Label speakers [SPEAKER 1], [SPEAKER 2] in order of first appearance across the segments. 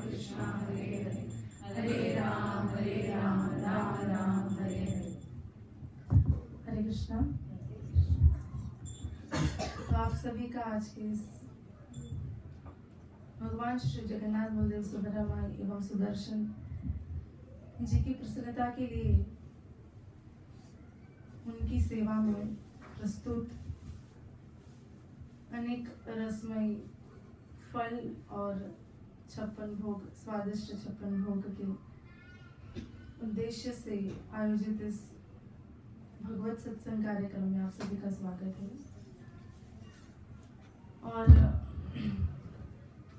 [SPEAKER 1] कृष्ण हरे हरे हरे राम राम राम हरे हरे। हरे कृष्णा। तो आप सभी का आज के इस भगवान श्री जगन्नाथ बलदेव सुभद्रा माई एवं सुदर्शन जी की प्रसन्नता के लिए उनकी सेवा में प्रस्तुत अनेक रसमय फल और 56 भोग, स्वादिष्ट 56 भोग के उद्देश्य से आयोजित इस भगवत सत्संग कार्यक्रम में आप सभी का स्वागत है। और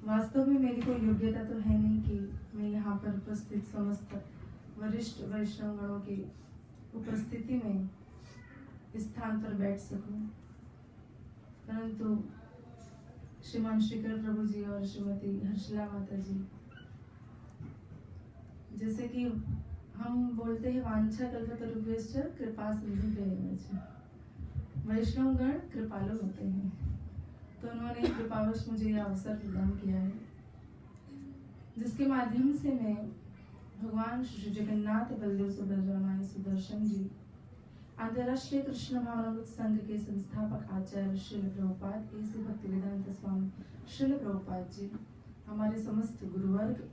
[SPEAKER 1] वास्तव में मेरी कोई योग्यता तो है नहीं कि मैं यहाँ पर उपस्थित समस्त वरिष्ठ वैष्णवगणों की उपस्थिति में इस स्थान पर बैठ सकूं, परंतु श्रीमान श्रीकर प्रभु जी और श्रीमती हर्षला माता जी, जैसे कि हम बोलते हैं वांछा कल्पतरुभ्यश्च कृपा सिंधुभ्यैव, वैष्णवगण कृपालु होते हैं, तो उन्होंने कृपावश मुझे यह अवसर प्रदान किया है, जिसके माध्यम से मैं भगवान श्री जगन्नाथ बलदेव सुभद्रा माई सुदर्शन जी, अंतर्राष्ट्रीय कृष्ण भावनामृत संघ के संस्थापक आचार्य श्रील प्रभुपाद ऐसे भक्तिवेदांत स्वामी श्रील प्रभुपाद जी, हमारे समस्त गुरुवर्ग,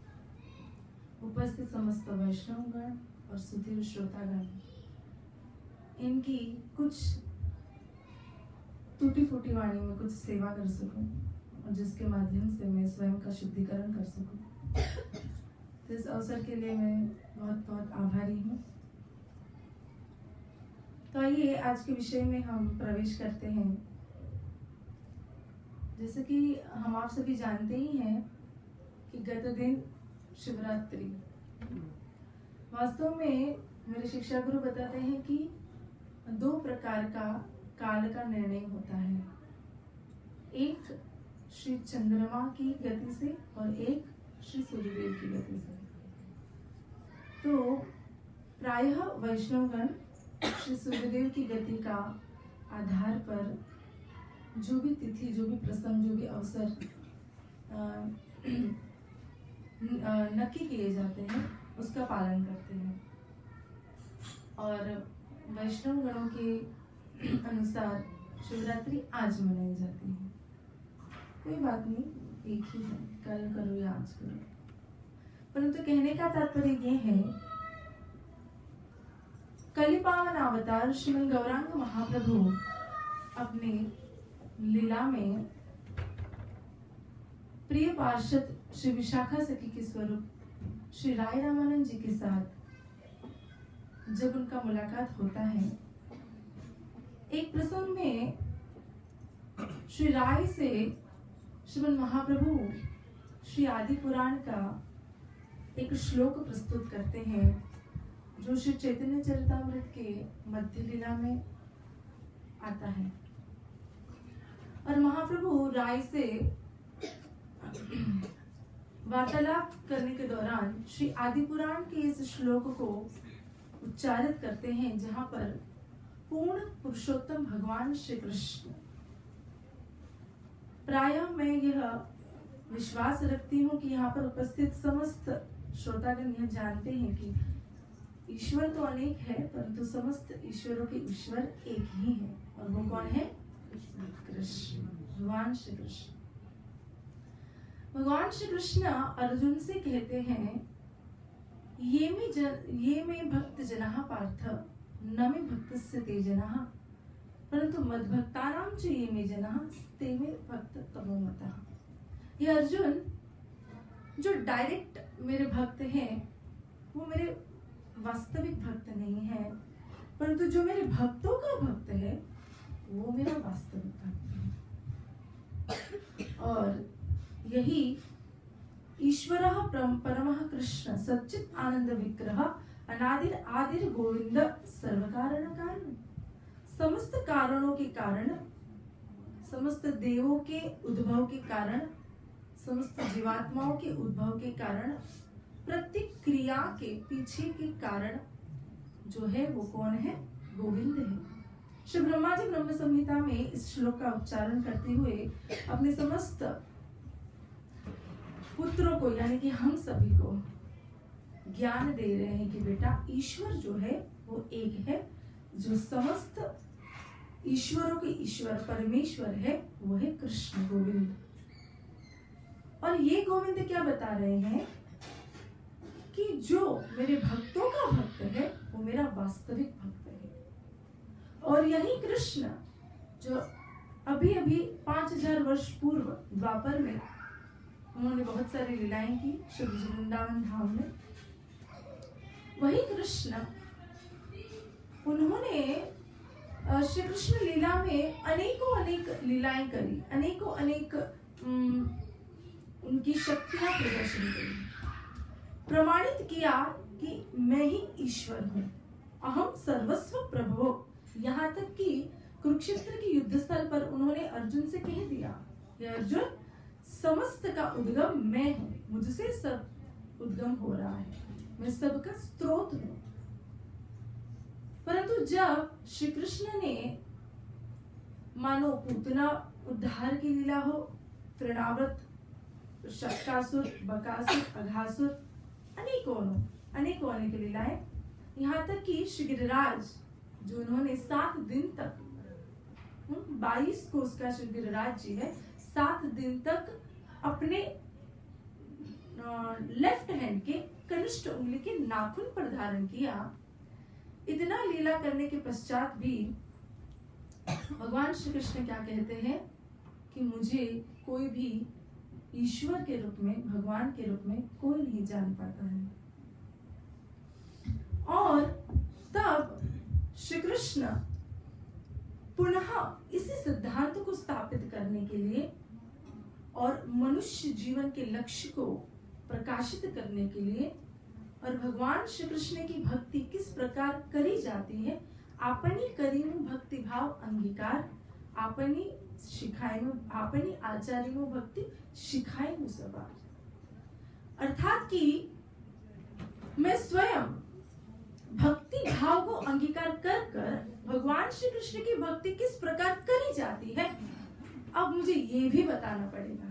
[SPEAKER 1] उपस्थित समस्त वैष्णवगण और सुधीर श्रोतागण, इनकी कुछ टूटी फूटी वाणी में कुछ सेवा कर सकूं और जिसके माध्यम से मैं स्वयं का शुद्धिकरण कर सकूं, तो इस अवसर के लिए मैं बहुत बहुत आभारी हूँ। तो आइए आज के विषय में हम प्रवेश करते हैं। जैसे कि हम आप सभी जानते ही हैं कि गत दिन शिवरात्रि, वास्तव में मेरे शिक्षा गुरु बताते हैं कि 2 प्रकार का काल का निर्णय होता है, एक श्री चंद्रमा की गति से और एक श्री सूर्यदेव की गति से। तो प्रायः वैष्णवगण श्री सूर्यदेव की गति का आधार पर जो भी तिथि, जो भी प्रसंग, जो भी अवसर नक्की किए जाते हैं उसका पालन करते हैं, और वैष्णव गणों के अनुसार शिवरात्रि आज मनाई जाती है। कोई बात नहीं, एक ही है, कल करो या आज करो, परंतु कहने का तात्पर्य ये है, कलिपावन अवतार श्रीमन गौरांग महाप्रभु अपने लीला में प्रिय पार्षद श्री विशाखा सखी के स्वरूप श्री राय रामानंद जी के साथ जब उनका मुलाकात होता है, एक प्रसंग में श्री राय से श्रीमन महाप्रभु श्री आदि पुराण का एक श्लोक प्रस्तुत करते हैं, जो श्री चैतन्य चरितामृत के मध्य लीला में आता है। और महाप्रभु राय से वार्तालाप करने के दौरान श्री आदि पुराण के इस श्लोक को उच्चारित करते हैं, जहां पर पूर्ण पुरुषोत्तम भगवान श्री कृष्ण, प्रायः मैं यह विश्वास रखती हूँ कि यहाँ पर उपस्थित समस्त श्रोतागण यह जानते हैं कि ईश्वर तो अनेक है, परंतु समस्त ईश्वरों के ईश्वर एक ही है, और वो कौन है? कृष्ण, भगवान श्री कृष्ण। भगवान श्री कृष्ण अर्जुन से कहते हैं, ये में भक्त जनाः पार्थ न मे भक्तस्य ते जनाः, परंतु मद्भक्तानां च ये मे जनाः ते मे भक्त तमो मतः। ये अर्जुन जो डायरेक्ट मेरे भक्त हैं, वो मेरे वास्तविक भक्त नहीं है, परंतु जो मेरे भक्तों का भक्त है वो मेरा वास्तविक भक्त है। और यही ईश्वरः परमः कृष्ण सच्चित् आनंद विग्रह अनादिर आदिर गोविंद सर्वकारण कारण, समस्त कारणों के कारण, समस्त देवों के उद्भव के कारण, समस्त जीवात्माओं के उद्भव के कारण, प्रत्येक क्रिया के पीछे के कारण जो है वो कौन है? गोविंद है। श्री ब्रह्मा जी ब्रह्म संहिता में इस श्लोक का उच्चारण करते हुए अपने समस्त पुत्रों को यानी कि हम सभी को ज्ञान दे रहे हैं कि बेटा ईश्वर जो है वो एक है, जो समस्त ईश्वरों के ईश्वर परमेश्वर है वो है कृष्ण गोविंद। और ये गोविंद क्या बता रहे हैं कि जो मेरे भक्तों का भक्त है वो मेरा वास्तविक भक्त है। और यही कृष्ण जो अभी अभी 5000 वर्ष पूर्व द्वापर में उन्होंने बहुत सारी लीलाएं की श्री वृंदावन धाम में, वही कृष्ण उन्होंने श्री कृष्ण लीला में अनेकों अनेक लीलाएं करी, अनेकों अनेक उनकी शक्तियां प्रदर्शन करी, प्रमाणित किया कि मैं ही ईश्वर हूँ, अहम सर्वस्व प्रभो। यहाँ तक कि कुरुक्षेत्र के युद्ध स्थल पर उन्होंने अर्जुन से कह दिया कि अर्जुन समस्त का उद्गम मैं हूँ, मुझसे सब उद्गम हो रहा है, मैं सबका स्रोत हूँ। परंतु जब श्री कृष्ण ने मानो पूतना उद्धार की लीला हो, तृणाव्रत, शक्तासुर, बकासुर, अघासुर, अनेकों अनेक लीलाएं, यहाँ तक कि श्री गिरिराज जो उन्होंने 7 दिन तक 22 कोस का श्री गिरिराज जी है, 7 दिन तक अपने लेफ्ट हैंड के कनिष्ठ उंगली के नाखून पर धारण किया। इतना लीला करने के पश्चात भी भगवान श्री कृष्ण क्या कहते हैं कि मुझे कोई भी ईश्वर के रूप में, भगवान के रूप में कोई नहीं जान पाता है। और तब श्री कृष्ण पुनः इसी सिद्धांत को स्थापित करने के लिए और मनुष्य जीवन के लक्ष्य को प्रकाशित करने के लिए और भगवान श्री कृष्ण की भक्ति किस प्रकार करी जाती है, आपनी करीमु भक्ति भाव अंगीकार, आपनी शिखाएमु, आपनी आचार्यमु भक्ति शिखाएमु सवार। अर्थात कि मैं स्वयं भक्ति भाव को अंगीकार कर कर भगवान श्री कृष्ण की भक्ति किस प्रकार करी जाती है, अब मुझे ये भी बताना पड़ेगा।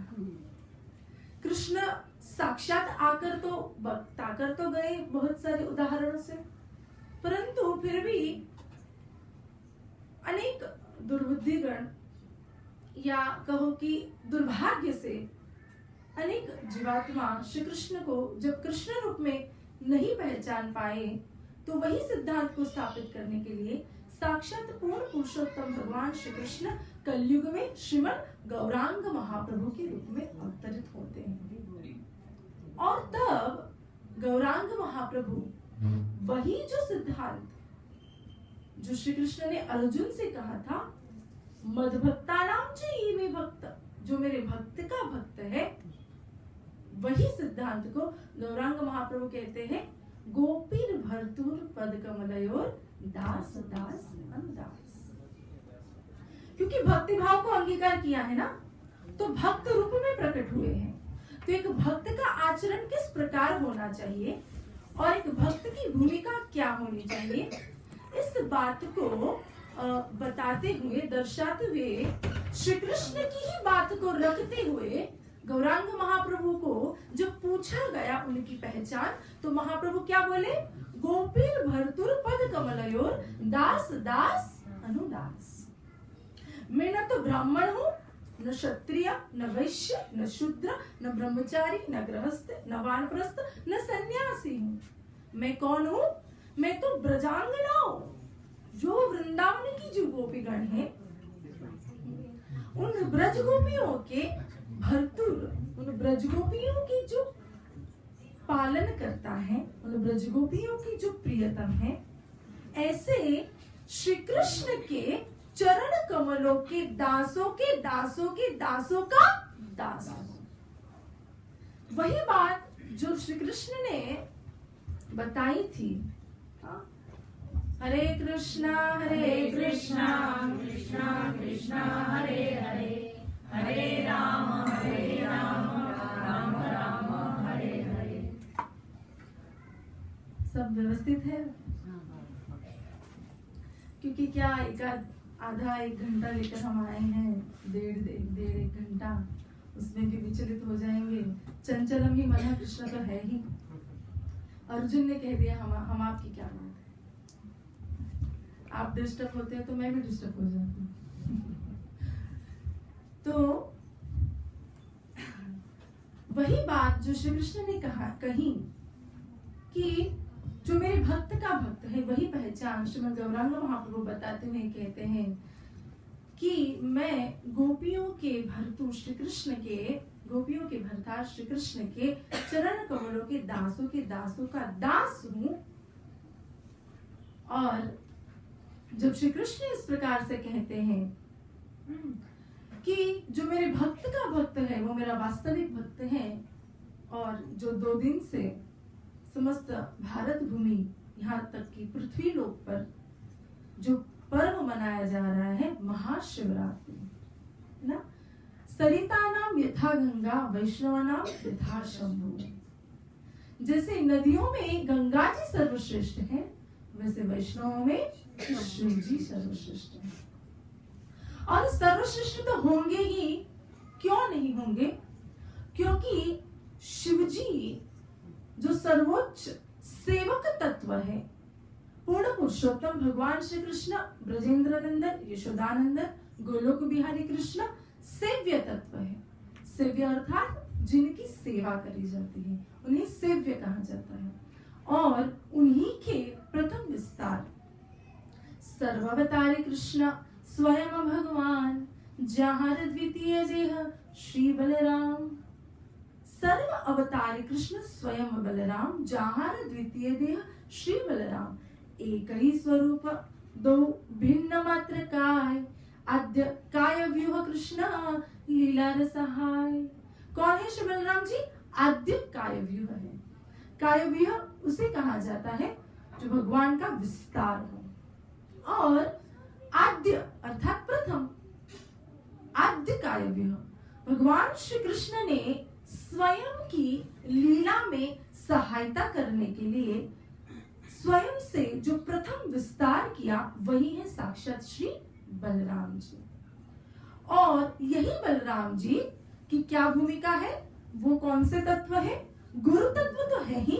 [SPEAKER 1] कृष्ण साक्षात आकर तो बताकर तो गए बहुत सारे उदाहरणों से, परंतु फिर भी अनेक दुर्बुद्धिगण या कहो कि दुर्भाग्य से अनेक जीवात्मा श्री कृष्ण को जब कृष्ण रूप में नहीं पहचान पाए, तो वही सिद्धांत को स्थापित करने के लिए साक्षात पूर्ण पुरुषोत्तम भगवान श्री कृष्ण कलयुग में श्रीमद गौरांग महाप्रभु के रूप में अवतरित होते हैं। और तब गौरांग महाप्रभु वही जो सिद्धांत जो श्री कृष्ण ने अर्जुन से कहा था, मद्भक्ता नाम चाहिए में भक्त, जो मेरे भक्त का भक्त है, वही सिद्धांत को गौरांग महाप्रभु कहते हैं गोपीर भर्तुर पद कमलयोर दास दास अनुदास। क्योंकि भक्ति भाव को अंगीकार किया है ना, तो भक्त रूप में प्रकट हुए हैं। तो एक भक्त का आचरण किस प्रकार होना चाहिए और एक भक्त की भूमिका क्या होनी चाहिए, इस बात को बताते हुए, दर्शाते हुए, श्री कृष्ण की ही बात को रखते हुए गौरांग महाप्रभु को जब पूछा गया उनकी पहचान, तो महाप्रभु क्या बोले, गोपीर भर्तुर पद कमलयोर दास दास अनुदास। मैं न तो ब्राह्मण हूँ, न क्षत्रिय, न वैश्य, न शूद्र, न ब्रह्मचारी, न गृहस्थ, न वानप्रस्थ, न सन्यासी हूँ। मैं कौन हूँ? मैं तो ब्रजांगनाओं, जो वृंदावन की जो गोपीगण हैं, उन ब्रज गोपियों के भर्तुर, उन ब्रज गोपियों की जो पालन करता है, उन ब्रज गोपियों की जो प्रियतम है, ऐसे श्री कृष्ण के चरण कमलों के दासों के दासों के दासों का दास। वही बात जो श्री कृष्ण ने बताई थी, हरे कृष्णा कृष्णा कृष्णा हरे हरे, हरे राम राम राम हरे हरे। सब व्यवस्थित है? क्योंकि क्या आधा एक घंटा लेकर हम आए हैं, डेढ़ एक घंटा, उसमें भी विचलित हो जाएंगे। चंचलम ही मन, कृष्ण तो है ही। अर्जुन ने कह दिया हम आपकी क्या बात है, आप डिस्टर्ब होते हैं तो मैं भी डिस्टर्ब हो जाती हूँ। तो वही बात जो श्री कृष्ण ने कही कि जो मेरे भक्त का भक्त है वही पहचान, श्रीमद् गौरांग महाप्रभु बताते हुए कहते हैं कि मैं गोपियों के भरतू श्री कृष्ण के, गोपियों के भरतार श्री कृष्ण के चरण कमलों के दासों का दास हूं। और जब श्री कृष्ण इस प्रकार से कहते हैं कि जो मेरे भक्त का भक्त है वो मेरा वास्तविक भक्त है, और जो 2 दिन से समस्त भारत भूमि यहाँ तक कि पृथ्वी लोक पर जो पर्व मनाया जा रहा है महाशिवरात्रि, है ना, सरिता नाम यथा गंगा वैष्णव नाम यथा शंभु। जैसे नदियों में गंगा जी सर्वश्रेष्ठ है, वैसे वैष्णवों में शिव जी सर्वश्रेष्ठ है। और सर्वश्रेष्ठ तो होंगे ही, क्यों नहीं होंगे, क्योंकि शिव जी जो सर्वोच्च सेवक तत्व है, पूर्ण पुरुषोत्तम भगवान श्री कृष्ण, ब्रजेंद्र नंदन, यशोदानंदन, गोलोक बिहारी कृष्ण सेव्य तत्व है। सेव्य अर्थात जिनकी सेवा करी जाती है उन्हें सेव्य कहा जाता है। और उन्हीं के प्रथम विस्तार सर्वावतारी कृष्ण स्वयं भगवान, जहाँ द्वितीय देह श्री बलराम। सर्व अवतारी कृष्ण स्वयं बलराम, जहाँ द्वितीय देह श्री बलराम। एक ही स्वरूप दो भिन्न मात्र काय, आद्य काय व्यूह कृष्ण लीला रसहाय। कौन है श्री बलराम जी? आद्य काय व्यूह है। काय व्यूह उसे कहा जाता है जो भगवान का विस्तार हो। और आद्य अर्थात प्रथम, आद्य काय व्यूह भगवान श्री कृष्ण ने स्वयं की लीला में सहायता करने के लिए स्वयं से जो प्रथम विस्तार किया वही है साक्षात श्री बलराम जी। और यही बलराम जी की क्या भूमिका है, वो कौन से तत्व है? गुरु तत्व तो है ही,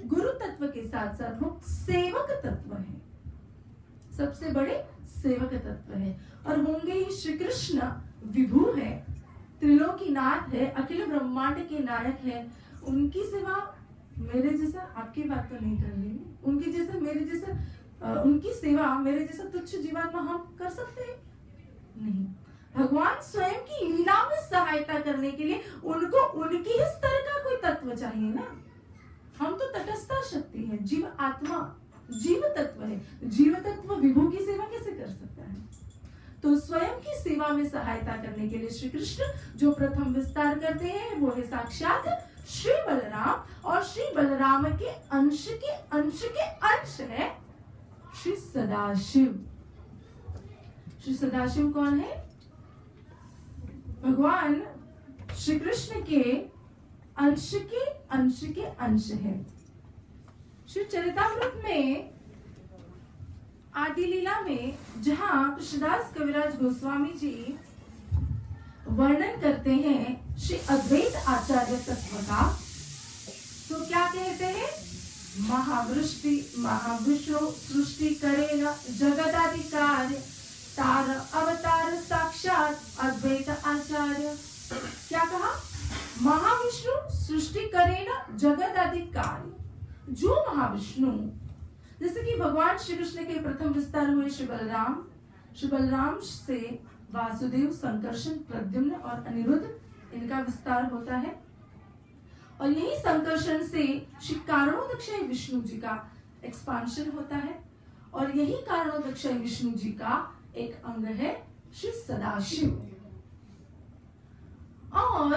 [SPEAKER 1] गुरु तत्व के साथ साथ वो सेवक तत्व है, सबसे बड़े सेवक तत्व है। और होंगे ही श्री कृष्ण विभु है, त्रिलोकीनाथ है, अखिल ब्रह्मांड के नायक है। उनकी सेवा मेरे जैसा, आपकी बात तो नहीं कर रही, उनकी जैसा मेरे जैसा, उनकी सेवा मेरे जैसा तुच्छ जीवात्मा हम कर सकते हैं? नहीं। भगवान स्वयं की लीला में सहायता करने के लिए उनको उनकी ही स्तर का कोई तत्व चाहिए ना। हम तो तटस्थ शक्ति है, जीव आत्मा जीव तत्व है, जीव तत्व विभु की सेवा कैसे कर सकता है? तो स्वयं की सेवा में सहायता करने के लिए श्री कृष्ण जो प्रथम विस्तार करते हैं वो है साक्षात श्री बलराम। और श्री बलराम के अंश है श्री सदाशिव। श्री सदाशिव कौन है? भगवान श्री कृष्ण के अंश है। श्री चरितामृत में आदि लीला में जहां कृष्णदास कविराज गोस्वामी जी वर्णन करते हैं श्री अद्वैत आचार्य तत्व का, तो क्या कहते हैं? महाविष्णु सृष्टि करेन जगदाधिकार्य, तार अवतार साक्षात अद्वैत आचार्य। क्या कहा? महाविष्णु सृष्टि करेन जगदाधिकार्य। जो महाविष्णु, जैसे कि भगवान श्री कृष्ण के प्रथम विस्तार हुए श्री बलराम से वासुदेव, संकर्षण, प्रद्युम्न और अनिरुद्ध इनका विस्तार होता है। और यही संकर्षण से श्री कारणोदक्षय विष्णु जी का एक्सपांशन होता है। और यही कारणोदक्षय विष्णु जी का एक अंग है श्री सदाशिव। और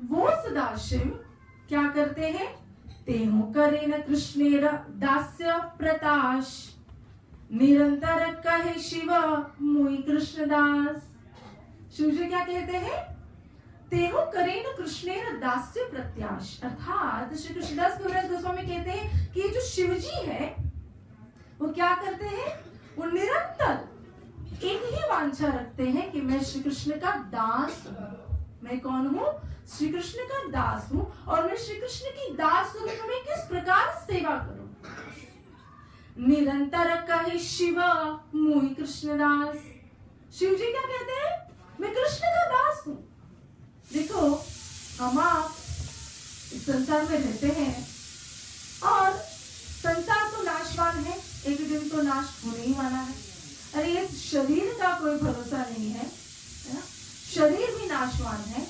[SPEAKER 1] वो सदाशिव क्या करते हैं? तेहो करेन कृष्णेर दास्य प्रताश, निरंतर कहे शिव मुई कृष्णदास। शिव जी क्या कहते हैं? तेहो करेन कृष्णेर दास्य प्रत्याश, अर्थात श्री कृष्णदास कविराज गोस्वामी कहते हैं कि जो शिव जी है वो क्या करते हैं? वो निरंतर एक ही वांछा रखते हैं कि मैं श्री कृष्ण का दास हूं। मैं कौन हूँ? श्री कृष्ण का दास हूँ और मैं श्री कृष्ण की दास रूप में किस प्रकार सेवा करूं? निरंतर कहे शिव मोहि कृष्णदास। शिव जी क्या कहते हैं? मैं कृष्ण का दास हूं। देखो, हम आप इस संसार में रहते हैं और संसार तो नाशवान है, एक दिन तो नाश होने ही वाला है। अरे इस शरीर का कोई भरोसा नहीं है ना? शरीर भी नाशवान है,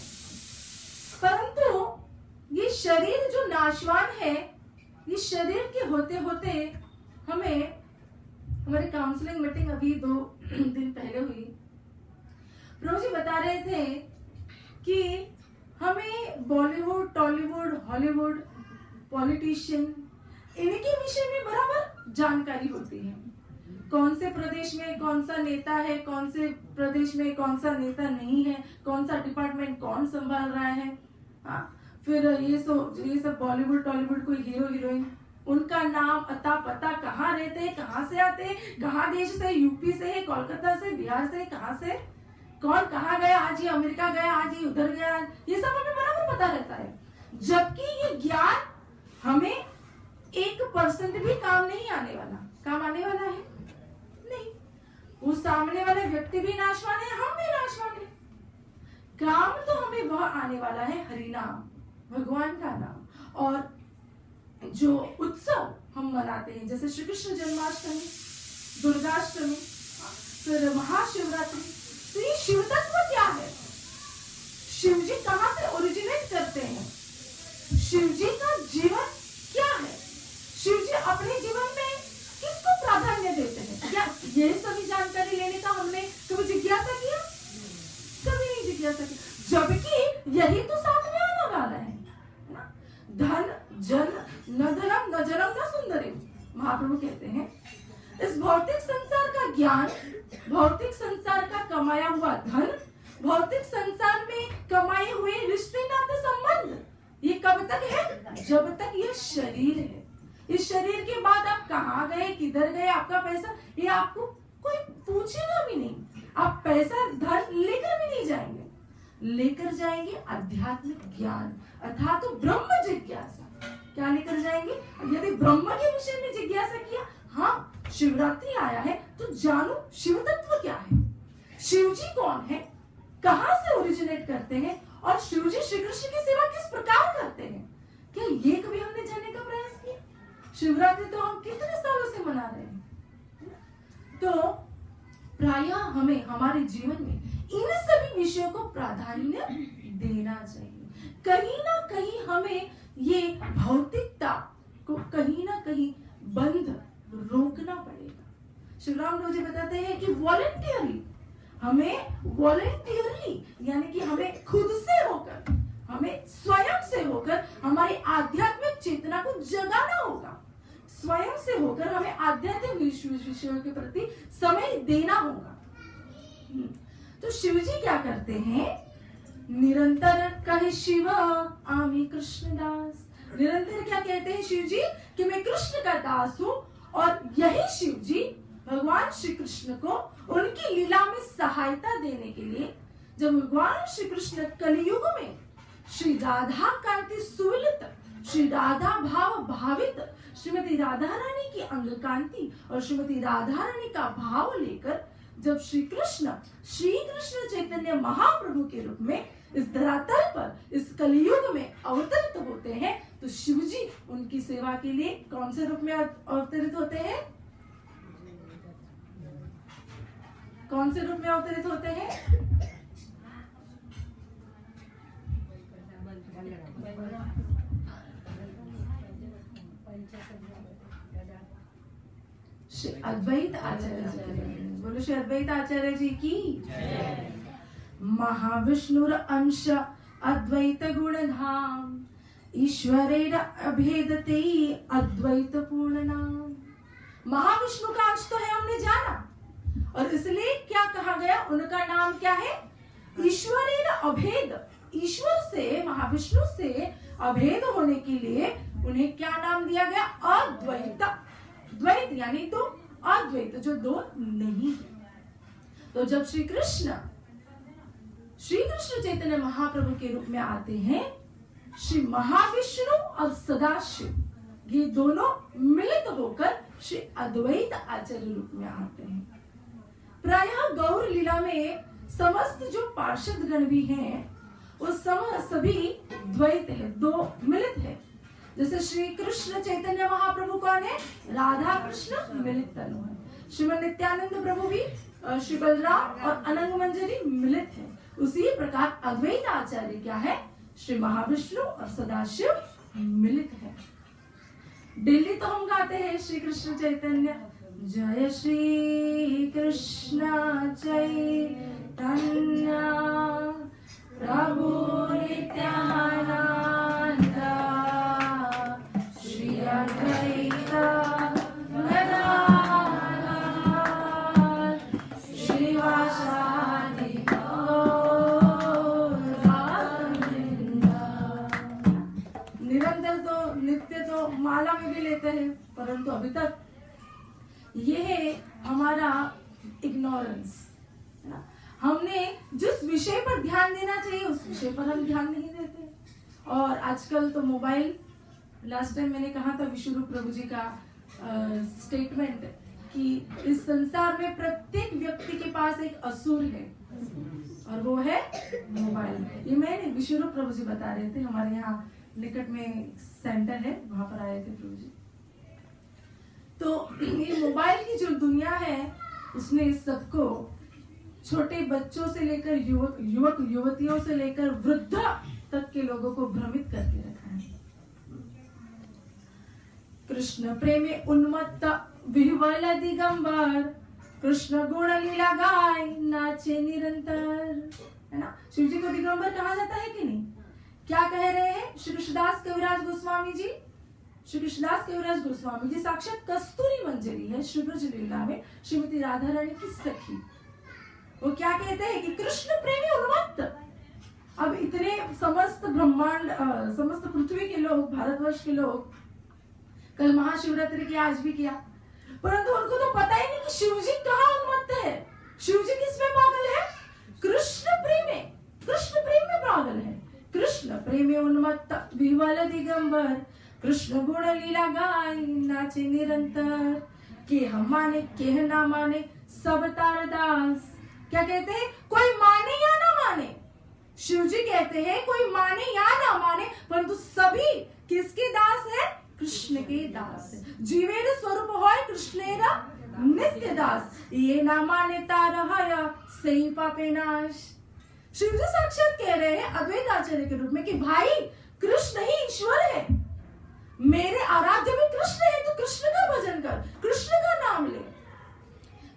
[SPEAKER 1] परंतु ये शरीर जो नाशवान है, ये शरीर के होते होते हमें, हमारी काउंसलिंग मीटिंग अभी 2 दिन पहले हुई, प्रभु जी बता रहे थे कि हमें बॉलीवुड, टॉलीवुड, हॉलीवुड, पॉलिटिशियन, इनके विषय में बराबर जानकारी होती है। कौन से प्रदेश में कौन सा नेता है, कौन से प्रदेश में कौन सा नेता नहीं है, कौन सा डिपार्टमेंट कौन संभाल रहा है। फिर ये सब बॉलीवुड, टॉलीवुड कोई हीरो हीरोइन, उनका नाम, अता पता, कहाँ रहते हैं, कहाँ से आते हैं, कहाँ देश से, यूपी से है, कोलकाता से, बिहार से, कहाँ से, कौन कहाँ गया, आज ये अमेरिका गया, आज ये उधर गया, ये सब हमें बराबर पता रहता है। जबकि ये ज्ञान हमें 1% भी काम नहीं आने वाला। काम आने वाला है नहीं। वो सामने वाले व्यक्ति भी नाशवान है, हम भी नाशवान है। काम तो हमें वह आने वाला है हरिनाम, भगवान का नाम। और जो उत्सव हम मनाते हैं, जैसे श्री कृष्ण जन्माष्टमी, दुर्गाष्टमी, फिर महाशिवरात्रि, तो ये शिव तत्व क्या है? शिव जी कहाँ से ओरिजिनेट करते हैं? शिव जी का जीवन क्या है? शिव जी अपने जीवन में किसको प्राधान्य देते हैं? क्या ये सभी जानकारी लेने का हमने कभी जिज्ञासा किया? कभी नहीं जिज्ञासा किया। जबकि यही तो साथ में आने वाला है ना? धन जन न धनम न जनम न सुंदरम, महाप्रभु कहते हैं। इस भौतिक संसार का ज्ञान, भौतिक संसार का कमाया हुआ धन, भौतिक संसार में कमाए हुए रिश्ते नाते संबंध, ये कब तक है? जब तक ये शरीर है। इस शरीर के बाद आप कहाँ गए, किधर गए, आपका पैसा, ये आपको कोई पूछेगा भी नहीं। आप पैसा धन लेकर भी नहीं जाएंगे। लेकर जाएंगे आध्यात्मिक ज्ञान अर्थात तो ब्रह्म जिज्ञासा। क्या लेकर जाएंगे? यदि ब्रह्म के विषय में जिज्ञासा किया, हाँ शिवरात्रि आया है तो जानो शिव तत्व क्या है, शिव जी कौन है, कहाँ से ओरिजिनेट करते हैं, और शिव जी श्री कृष्ण की सेवा किस प्रकार करते हैं। क्या ये कभी हमने जानने का प्रयास किया? शिवरात्रि तो हम कितने सालों से मना रहे हैं। तो प्रायः हमें हमारे जीवन में इन सभी विषयों को प्राधान्य देना चाहिए। कहीं ना कहीं हमें ये भौतिकता को कहीं ना कहीं बंद रोकना पड़ेगा। शिवराम रोजी बताते हैं कि वॉलंटियरली, हमें वॉलंटियरली यानी कि हमें खुद से होकर, हमें स्वयं से होकर हमारी आध्यात्मिक चेतना को जगाना होगा। स्वयं से होकर हमें आध्यात्मिक विषयों के प्रति समय देना होगा। तो शिव जी क्या करते हैं? निरंतर कहे शिव आमी कृष्णदास। निरंतर क्या कहते हैं शिव जी? कि मैं कृष्ण का दास हूं। और यही शिव जी भगवान श्री कृष्ण को उनकी लीला में सहायता देने के लिए, जब भगवान श्री कृष्ण कलियुग में श्री राधा कांति सुललित, श्री राधा भाव भावित श्रीमती राधा रानी की अंग कांति और श्रीमती राधा रानी का भाव लेकर जब श्री कृष्ण चैतन्य महाप्रभु के रूप में इस धरातल पर, इस कलियुग में अवतरित होते हैं, तो शिव जी उनकी सेवा के लिए कौन से रूप में अवतरित होते हैं? कौन से रूप में अवतरित होते हैं? अद्वैत आचार्य जी, बोलो श्री अद्वैत आचार्य जी की। महाविष्णुर अंश अद्वैत गुण धाम, ईश्वरेर अभेदते अद्वैत पूर्ण नाम। महाविष्णु का अंश तो है, हमने जाना, और इसलिए क्या कहा गया? उनका नाम क्या है? ईश्वरेर अभेद। ईश्वर से, महाविष्णु से अभेद होने के लिए उन्हें क्या नाम दिया गया? अद्वैत। द्वैत यानी तो अद्वैत, जो दो नहीं है। तो जब श्री कृष्ण श्री कृष्ण चैतन्य महाप्रभु के रूप में आते हैं श्री महाविष्णु और सदाशिव। ये दोनों मिलित होकर श्री अद्वैत आचार्य रूप में आते हैं। प्रायः गौर लीला में समस्त जो पार्षद गण भी हैं वो सभी द्वैत है, दो मिलित है। जैसे श्री कृष्ण चैतन्य महाप्रभु कौन है? राधा कृष्ण मिलित तनु है। श्रीमद नित्यानंद प्रभु भी श्री बलराम और अनंग मंजरी मिलित है। उसी प्रकार अद्वैत आचार्य क्या है? श्री महाविष्णु और सदाशिव मिलित है। डेली तो हम गाते हैं श्री कृष्ण चैतन्य जय श्री कृष्ण चैतन्य प्रभु नित्यानंद श्री अद्वैत माला में भी लेते हैं, परंतु अभी तक ये है हमारा इग्नोरेंस, है ना। हमने जिस विषय पर ध्यान देना चाहिए उस विषय पर हम ध्यान नहीं देते। और आजकल तो मोबाइल, लास्ट टाइम मैंने कहा था विश्वरूप प्रभु जी का स्टेटमेंट कि इस संसार में प्रत्येक व्यक्ति के पास एक असुर है और वो है मोबाइल। ये मैंने विश्वरूप प्रभु जी बता रहे थे, हमारे यहाँ निकट में सेंटर है, वहां पर आए थे प्रभु जी। तो ये मोबाइल की जो दुनिया है उसने सबको, छोटे बच्चों से लेकर युवक युवतियों से लेकर वृद्ध तक के लोगों को भ्रमित करके रखा है। कृष्ण प्रेमे उन्मत्त विह्वल दिगंबर कृष्ण गुण लीला गाय नाचे निरंतर, है ना। शिव जी को दिगंबर कहा जाता है कि नहीं? क्या कह रहे हैं श्री कृष्णदास कविराज गोस्वामी जी? श्री कृष्णदास कविराज गोस्वामी जी साक्षात कस्तूरी मंजरी है श्री ब्रज लीला में श्रीमती राधा रानी की सखी। वो क्या कहते हैं कि कृष्ण प्रेमी उन्मत्त। अब इतने समस्त ब्रह्मांड, समस्त पृथ्वी के लोग, भारतवर्ष के लोग कल महाशिवरात्रि की आज भी किया, परंतु उनको तो पता ही नहीं कि शिव जी कहाँ उन्मत्त है। शिव जी किस में पागल है? कृष्ण प्रेम में, कृष्ण प्रेम में पागल है। कृष्ण प्रेमी उन्मत्त विह्वल दिगंबर कृष्ण गुण लीला गाय नाचे निरंतर। के हम माने के ना माने सब तारदास। क्या कहते हैं? कोई माने या ना माने, शिव जी कहते हैं कोई माने या ना माने, परंतु सभी किसके दास है? कृष्ण के दास है। जीवेर स्वरूप होय कृष्णेर नित्य दास। ये ना माने तारहय सही पापे नाश। शिव जी साक्षात कह रहे हैं अद्वैत आचार्य के रूप में कि भाई कृष्ण ही ईश्वर है, मेरे आराध्य में कृष्ण है, तो कृष्ण का भजन कर, कृष्ण का नाम ले।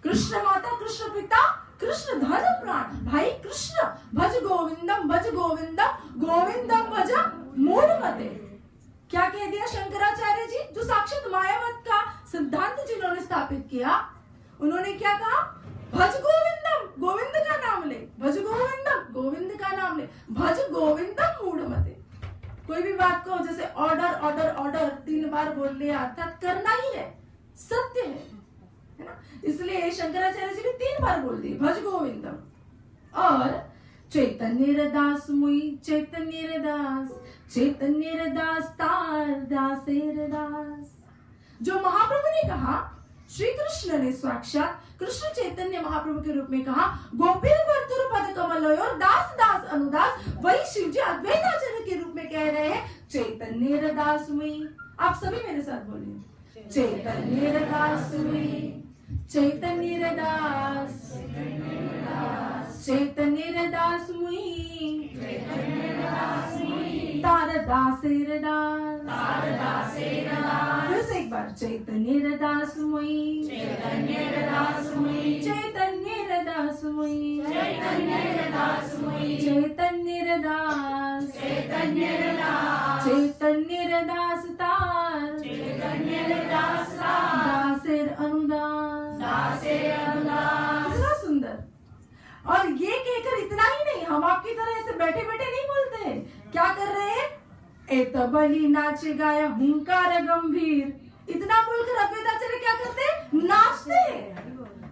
[SPEAKER 1] कृष्ण माता, कृष्ण पिता, कृष्ण धन प्राण। भाई कृष्ण भज गोविंदम, भज गोविंदम, गोविंदम भज मूढ़मते। क्या कह दिया शंकराचार्य जी, जो साक्षात मायावत का सिद्धांत जिन्होंने स्थापित किया, उन्होंने क्या कहा? भज गोविंदम, गोविंद का नाम ले, भज गोविंदम, गोविंद का नाम ले, भज गोविंदम मूढ़मते। कोई भी बात को जैसे ऑर्डर ऑर्डर ऑर्डर 3 बार बोल लिया अर्थात करना ही है, सत्य है ना। इसलिए शंकराचार्य जी ने 3 बार बोल दिए भज गोविंदम। और चैतन्य दास मुई चैतन्य दास तार दासेर दास। जो महाप्रभु ने कहा, श्री कृष्ण ने साक्षात कृष्ण चैतन्य महाप्रभु के रूप में कहा, गोपीर वर्तुर पद कमल और दास दास अनुदास, वही शिव जी अद्वैत आचार्य के रूप में कह रहे हैं चैतन्य दास मुई। आप सभी मेरे साथ बोलिए, चैतन्य दास मुई, चैतन्य दास, चैतन्य दास मुई, तार दासेर दास, तार दासेर दास। फिर से एक बार, चैतन्य दास मुई, चैतन्य दास मुई, चैतन्य दास मुई, चैतन्य दास मुई, चैतन्य दास, चैतन्य दास, चैतन्य दास तार, चैतन्य दास दासेर अनुदास, दासेर अनुदास। कितना सुंदर। और ये कहकर इतना ही नहीं, हम आपकी तरह ऐसे बैठे बैठे नहीं बोलते हैं। क्या कर रहे हैं? एत बलि नाचे गाया हुंकार गंभीर। इतना बोलकर अद्वैत आचार्य क्या करते हैं? नाचते हैं।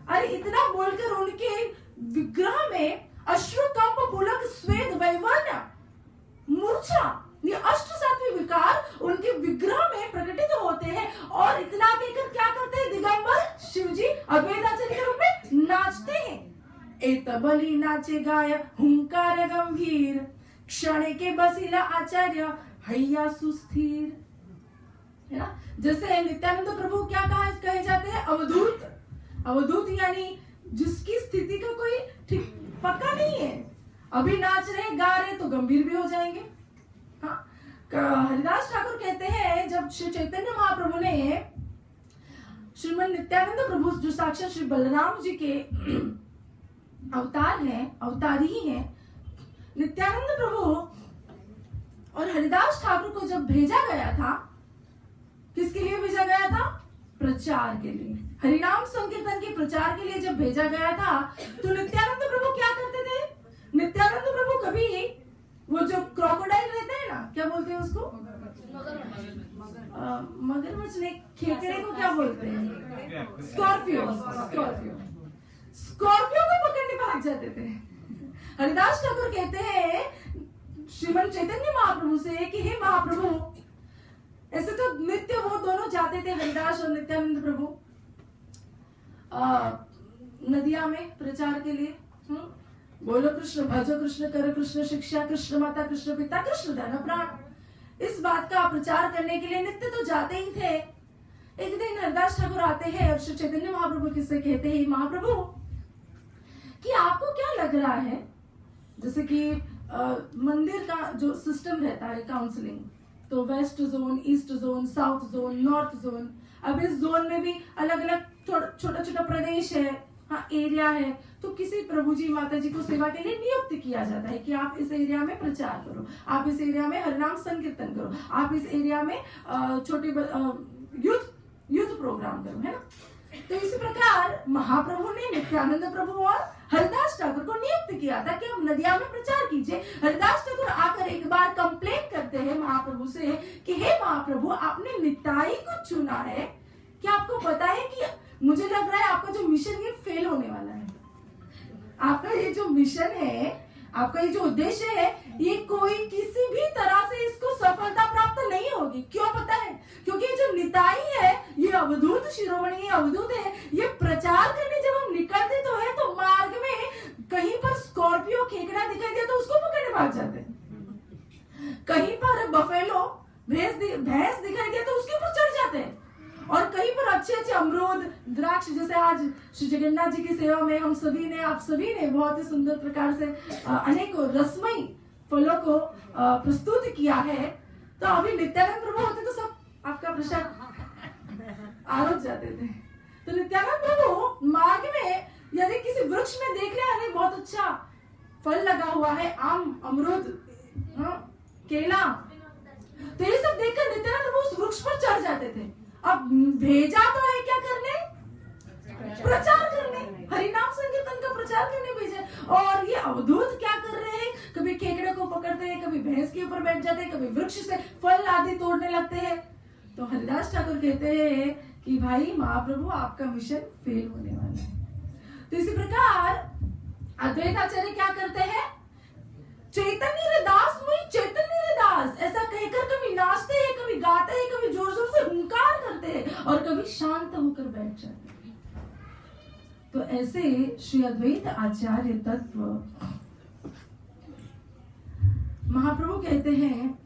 [SPEAKER 1] अरे इतना बोलकर उनके विग्रह में अश्रुकंप पुलक स्वेद वैवर्ण मूर्छा, ये अष्ट सात्विक विकार उनके विग्रह में प्रकटित होते हैं। और इतना कहकर क्या करते हैं? दिगंबर शिवजी अद्वैताचार्य के रूप में नाचते हैं। एत बलि नाचे गाय हुंकार गंभीर, क्षण के बसीला आचार्य हैया सुस्थिर, है ना। जैसे नित्यानंद प्रभु क्या कहे जाते हैं? अवधूत। अवधूत यानी जिसकी स्थिति का कोई ठीक पक्का नहीं है, अभी नाच रहे गा रहे तो गंभीर भी हो जाएंगे। हाँ, हरिदास ठाकुर कहते हैं जब श्री चैतन्य महाप्रभु ने श्रीमद नित्यानंद प्रभु जो साक्षात श्री बलराम जी के अवतार हैं, अवतारी ही हैं, नित्यानंद प्रभु और हरिदास ठाकुर को जब भेजा गया था, किसके लिए भेजा गया था? प्रचार के लिए, हरिनाम संकीर्तन के प्रचार के लिए जब भेजा गया था, तो नित्यानंद प्रभु क्या करते थे? नित्यानंद प्रभु कभी वो जो क्रोकोडाइल रहते हैं ना, क्या बोलते हैं उसको? मगरमच्छ नहीं, खेकड़े को क्या बोलते हैं? स्कॉर्पियो। स्कॉर्पियो, स्कॉर्पियो को पकड़ने भाग जाते थे। हरिदास ठाकुर कहते हैं श्रीमद चैतन्य महाप्रभु से कि हे महाप्रभु, ऐसे तो नित्य वो दोनों जाते थे, हरिदास और नित्यानंद प्रभु, नदिया में प्रचार के लिए। बोलो कृष्ण, भजो कृष्ण, करो कृष्ण शिक्षा, कृष्ण माता, कृष्ण पिता, कृष्ण धन प्राण। इस बात का प्रचार करने के लिए नित्य तो जाते ही थे। एक दिन हरिदास ठाकुर आते हैं और श्री चैतन्य महाप्रभु किससे कहते हैं, महाप्रभु कि आपको क्या लग रहा है, जैसे कि मंदिर का जो सिस्टम रहता है काउंसलिंग, तो west zone, east zone, south zone, north zone, अब इस जोन में भी अलग अलग छोटा छोटा प्रदेश है, हाँ एरिया है, तो किसी प्रभु जी माता जी को सेवा के लिए नियुक्त किया जाता है कि आप इस एरिया में प्रचार करो, आप इस एरिया में हरिनाम संकीर्तन करो, आप इस एरिया में छोटे युद्ध प्रोग्राम करो, है ना। तो इसी प्रकार महाप्रभु ने नित्यानंद प्रभु और हरिदास ठाकुर को नियुक्त किया था कि आप नदिया में प्रचार कीजिए। हरिदास ठाकुर आकर एक बार कंप्लेंट करते हैं महाप्रभु से कि हे महाप्रभु, आपने निताई को चुना है, क्या आपको पता है कि मुझे लग रहा है आपका जो मिशन ये फेल होने वाला है। आपका ये जो मिशन है, आपका ये जो उद्देश्य है, ये कोई किसी भी तरह से इसको सफलता प्राप्त नहीं होगी। क्यों पता है? क्योंकि जो निताई है, ये अवधूत शिरोमणि, अवधूत है, ये प्रचार करने जब हम निकलते तो है, तो मार्ग में कहीं पर स्कॉर्पियो, खेकड़ा दिखाई दिया तो उसको पकड़ने भाग जाते हैं, कहीं पर बफेलो, भैंस दिखाई दिया तो उसके ऊपर चढ़ जाते हैं, और कहीं पर अच्छे अच्छे अमरूद, द्राक्ष, जैसे आज श्री जगन्नाथ जी की सेवा में हम सभी ने, आप सभी ने बहुत ही सुंदर प्रकार से अनेकों रसमयी फलों को प्रस्तुत किया है। तो अभी नित्यानंद प्रभु होते तो सब आपका प्रसाद आरोप जाते थे। तो नित्यानंद प्रभु मार्ग में यदि किसी वृक्ष में देख लिया, अरे बहुत अच्छा फल लगा हुआ है, आम, अमरूद, केला, तो ये सब देखकर नित्यानंद प्रभु उस वृक्ष पर चढ़ जाते थे। अब भेजा तो है क्या करने? प्रचार करने, हरिनाम संकीर्तन का प्रचार करने भेजा। और ये अवधूत क्या कर रहे हैं? कभी खेकड़े को पकड़ते हैं, कभी भैंस के ऊपर बैठ जाते हैं, कभी वृक्ष से फल आदि तोड़ने लगते हैं। तो हरिदास ठाकुर कहते हैं कि भाई महाप्रभु, आपका मिशन फेल होने वाला है। तो इसी प्रकार अद्वैताचार्य क्या करते हैं? चैतन्य दास मुझे चैतन्य दास ऐसा कहकर कभी नाचते हैं, कभी गाते हैं, कभी जोर जोर से हुंकार करते हैं, और कभी शांत होकर बैठ जाते हैं। तो ऐसे श्री अद्वैत आचार्य तत्व महाप्रभु कहते हैं,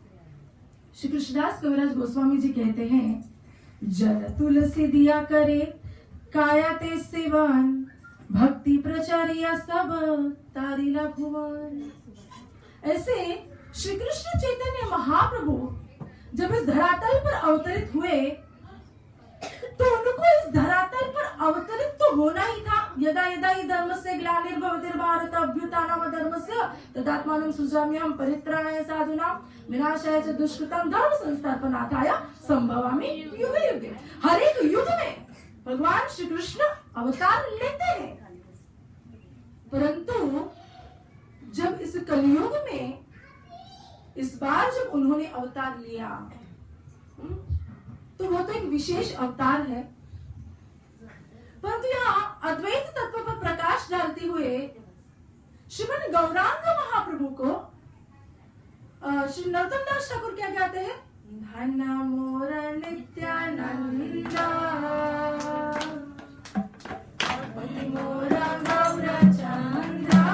[SPEAKER 1] श्री कृष्णदास कविराज गोस्वामी जी कहते हैं, जल तुलसी दिया करे काया ते सेवन, भक्ति प्रचारिया सब तारिला भुवन। ऐसे श्री कृष्ण चैतन्य महाप्रभु जब इस धरातल पर अवतरित हुए, तो उनको इस धरातल पर अवतरित तो होना ही था। यदा यदा हि धर्मस्य ग्लानिर्भवति भारत अभ्युत्थानमधर्मस्य तदात्मानं सृजाम्यहं परित्राणाय साधूनां विनाशाय च दुष्कृतं धर्म संस्थापनार्थाय संभवामि युगे युगे। हर एक युग में भगवान श्री कृष्ण अवतार लेते हैं, परंतु जब इस कलयुग में इस बार जब उन्होंने अवतार लिया, तो वो तो एक विशेष अवतार है। परंतु यहाँ अद्वैत तत्व पर प्रकाश डालते हुए श्रीमद गौरांग महाप्रभु को श्री नरोत्तम दास ठाकुर क्या कहते हैं? धन मोर नित्यानंदा पति मोर गौरचंद्रा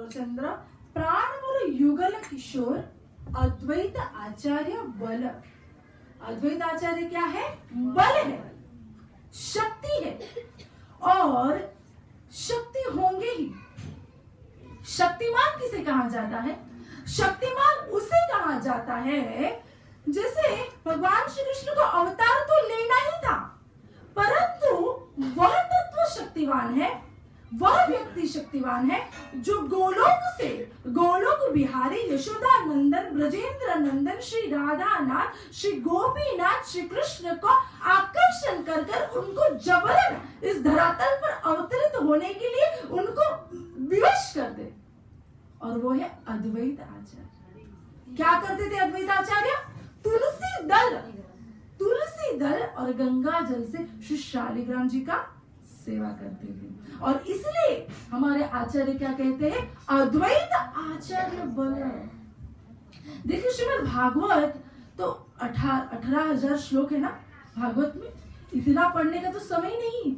[SPEAKER 1] चंद्र प्राण मोर युगल किशोर अद्वैत आचार्य बल। अद्वैत आचार्य क्या है? बल है, शक्ति है, और शक्ति होंगे ही। शक्तिमान किसे कहा जाता है? शक्तिमान उसे कहा जाता है जैसे भगवान श्री कृष्ण को अवतार तो लेना ही था, परंतु वह तत्व शक्तिवान है, वह व्यक्ति शक्तिवान है जो गोलोक से गोलोक बिहारी यशोदा नंदन ब्रजेंद्र नंदन श्री राधा नाथ श्री गोपीनाथ श्री कृष्ण को आकर्षण कर कर उनको जबरन इस धरातल पर अवतरित होने के लिए उनको विवश कर दे, और वो है अद्वैत आचार्य। क्या करते थे अद्वैत आचार्य? तुलसी दल और गंगा जल से श्री शालिग्राम जी का सेवा करते थे, और इसलिए हमारे आचार्य क्या कहते हैं? अद्वैत आचार्य बल। देखिए श्रीमद् भागवत तो 18,000 श्लोक है ना भागवत में, इतना पढ़ने का तो समय नहीं।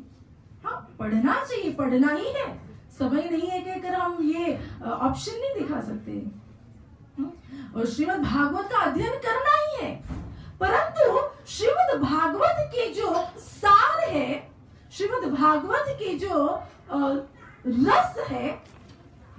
[SPEAKER 1] हाँ, पढ़ना चाहिए, पढ़ना ही है, समय नहीं है कहकर हम ये ऑप्शन नहीं दिखा सकते। और श्रीमद् भागवत का अध्ययन करना ही है, परंतु श्रीमद् भागवत के जो सार है, श्रीमद् भागवत के जो रस है,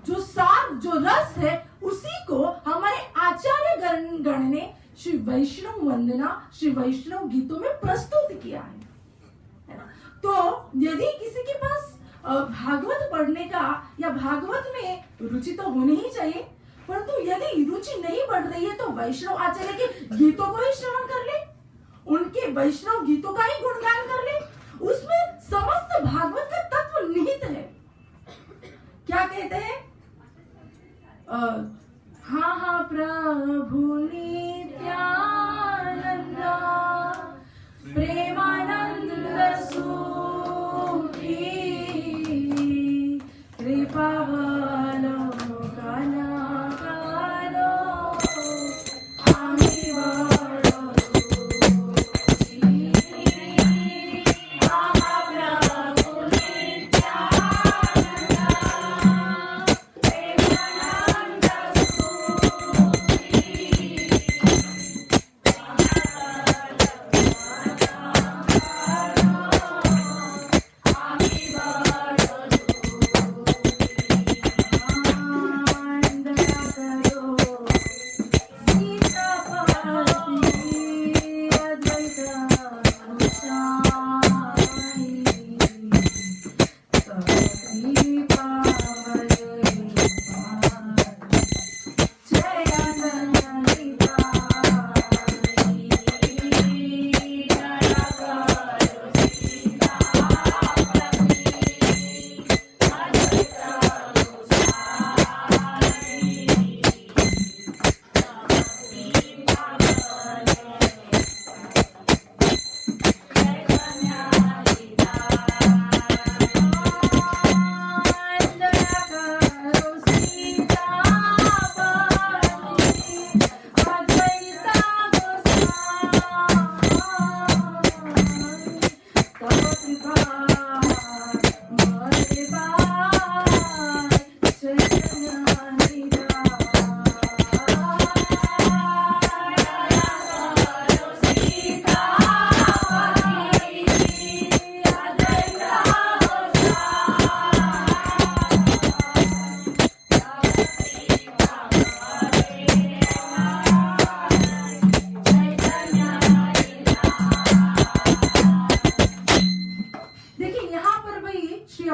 [SPEAKER 1] जो सार जो रस है, उसी को हमारे आचार्य गण ने श्री वैष्णव वंदना श्री वैष्णव गीतों में प्रस्तुत किया है ना। तो यदि किसी के पास भागवत पढ़ने का या भागवत में रुचि तो होनी ही चाहिए, परंतु यदि रुचि नहीं बढ़ रही है तो वैष्णव आचार्य के गीतों को ही श्रवण कर ले, उनके वैष्णव गीतों का ही गुणगान कर ले, उसमें समस्त भागवत का तत्व निहित है। क्या कहते हैं? हाँ प्रभु नित्यानंद प्रेमानंद सुखी कृपावलो कलाकारो आमी बड़ो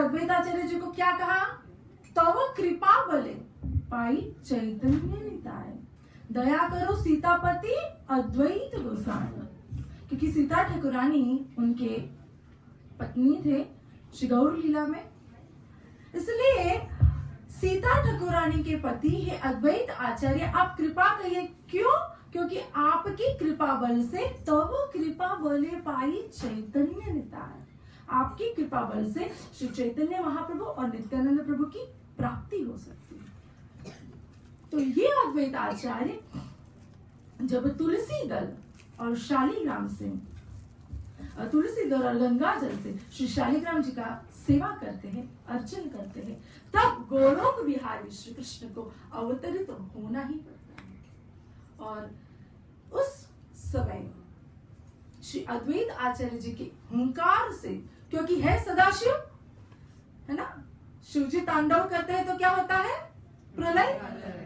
[SPEAKER 1] अद्वैत आचार्य जी को क्या कहा? तव कृपा बले पाई चैतन्य निताय, दया करो सीतापति अद्वैत गोसाई। क्योंकि सीता ठाकुरानी उनके पत्नी थे श्री गौर लीला में, इसलिए सीता ठाकुरानी के पति है अद्वैत आचार्य। आप कृपा कहिए, क्यों? क्योंकि आपकी कृपा बल से तव कृपा बले पाई चैतन्य निताय, आपकी कृपा बल से श्री चैतन्य महाप्रभु और नित्यानंद प्रभु की प्राप्ति हो सकती है। तो ये अद्वैत आचार्य जब तुलसी दल और शालिग्राम से, तुलसी दल और गंगा जल से श्री शालिग्राम जी का सेवा करते हैं, अर्चन करते हैं, तब गोलोक बिहारी श्री कृष्ण को अवतरित होना ही पड़ता है। और उस समय श्री अद्वैत आचार्य जी के हुंकार से, क्योंकि है सदाशिव, है ना, शिव जी तांडव करते हैं तो क्या होता है? प्रलय।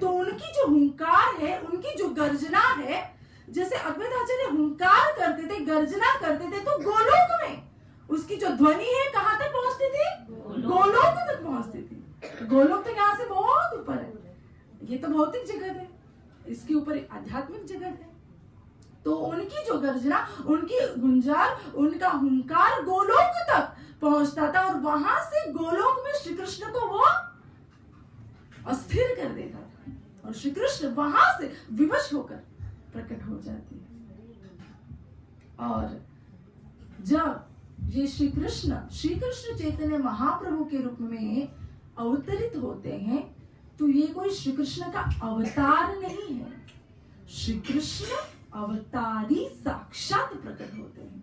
[SPEAKER 1] तो उनकी जो हुंकार है, उनकी जो गर्जना है, जैसे अद्वैत आचार्य हुंकार करते थे, गर्जना करते थे, तो गोलोक में उसकी जो ध्वनि है कहां तक पहुंचती थी? गोलोक तक पहुंचती थी। गोलोक तो यहाँ से बहुत ऊपर है, ये तो भौतिक जगत है, इसके ऊपर आध्यात्मिक जगत है। तो उनकी जो गर्जना, उनकी गुंजार, उनका हुंकार गोलोक तक पहुंचता था, और वहां से गोलोक में श्री कृष्ण को वो अस्थिर कर देता था, और श्री कृष्ण वहां से विवश होकर प्रकट हो जाते हैं। और जब ये श्री कृष्ण चैतन्य महाप्रभु के रूप में अवतरित होते हैं, तो ये कोई श्री कृष्ण का अवतार नहीं है, श्री कृष्ण अवतारी साक्षात प्रकट होते हैं।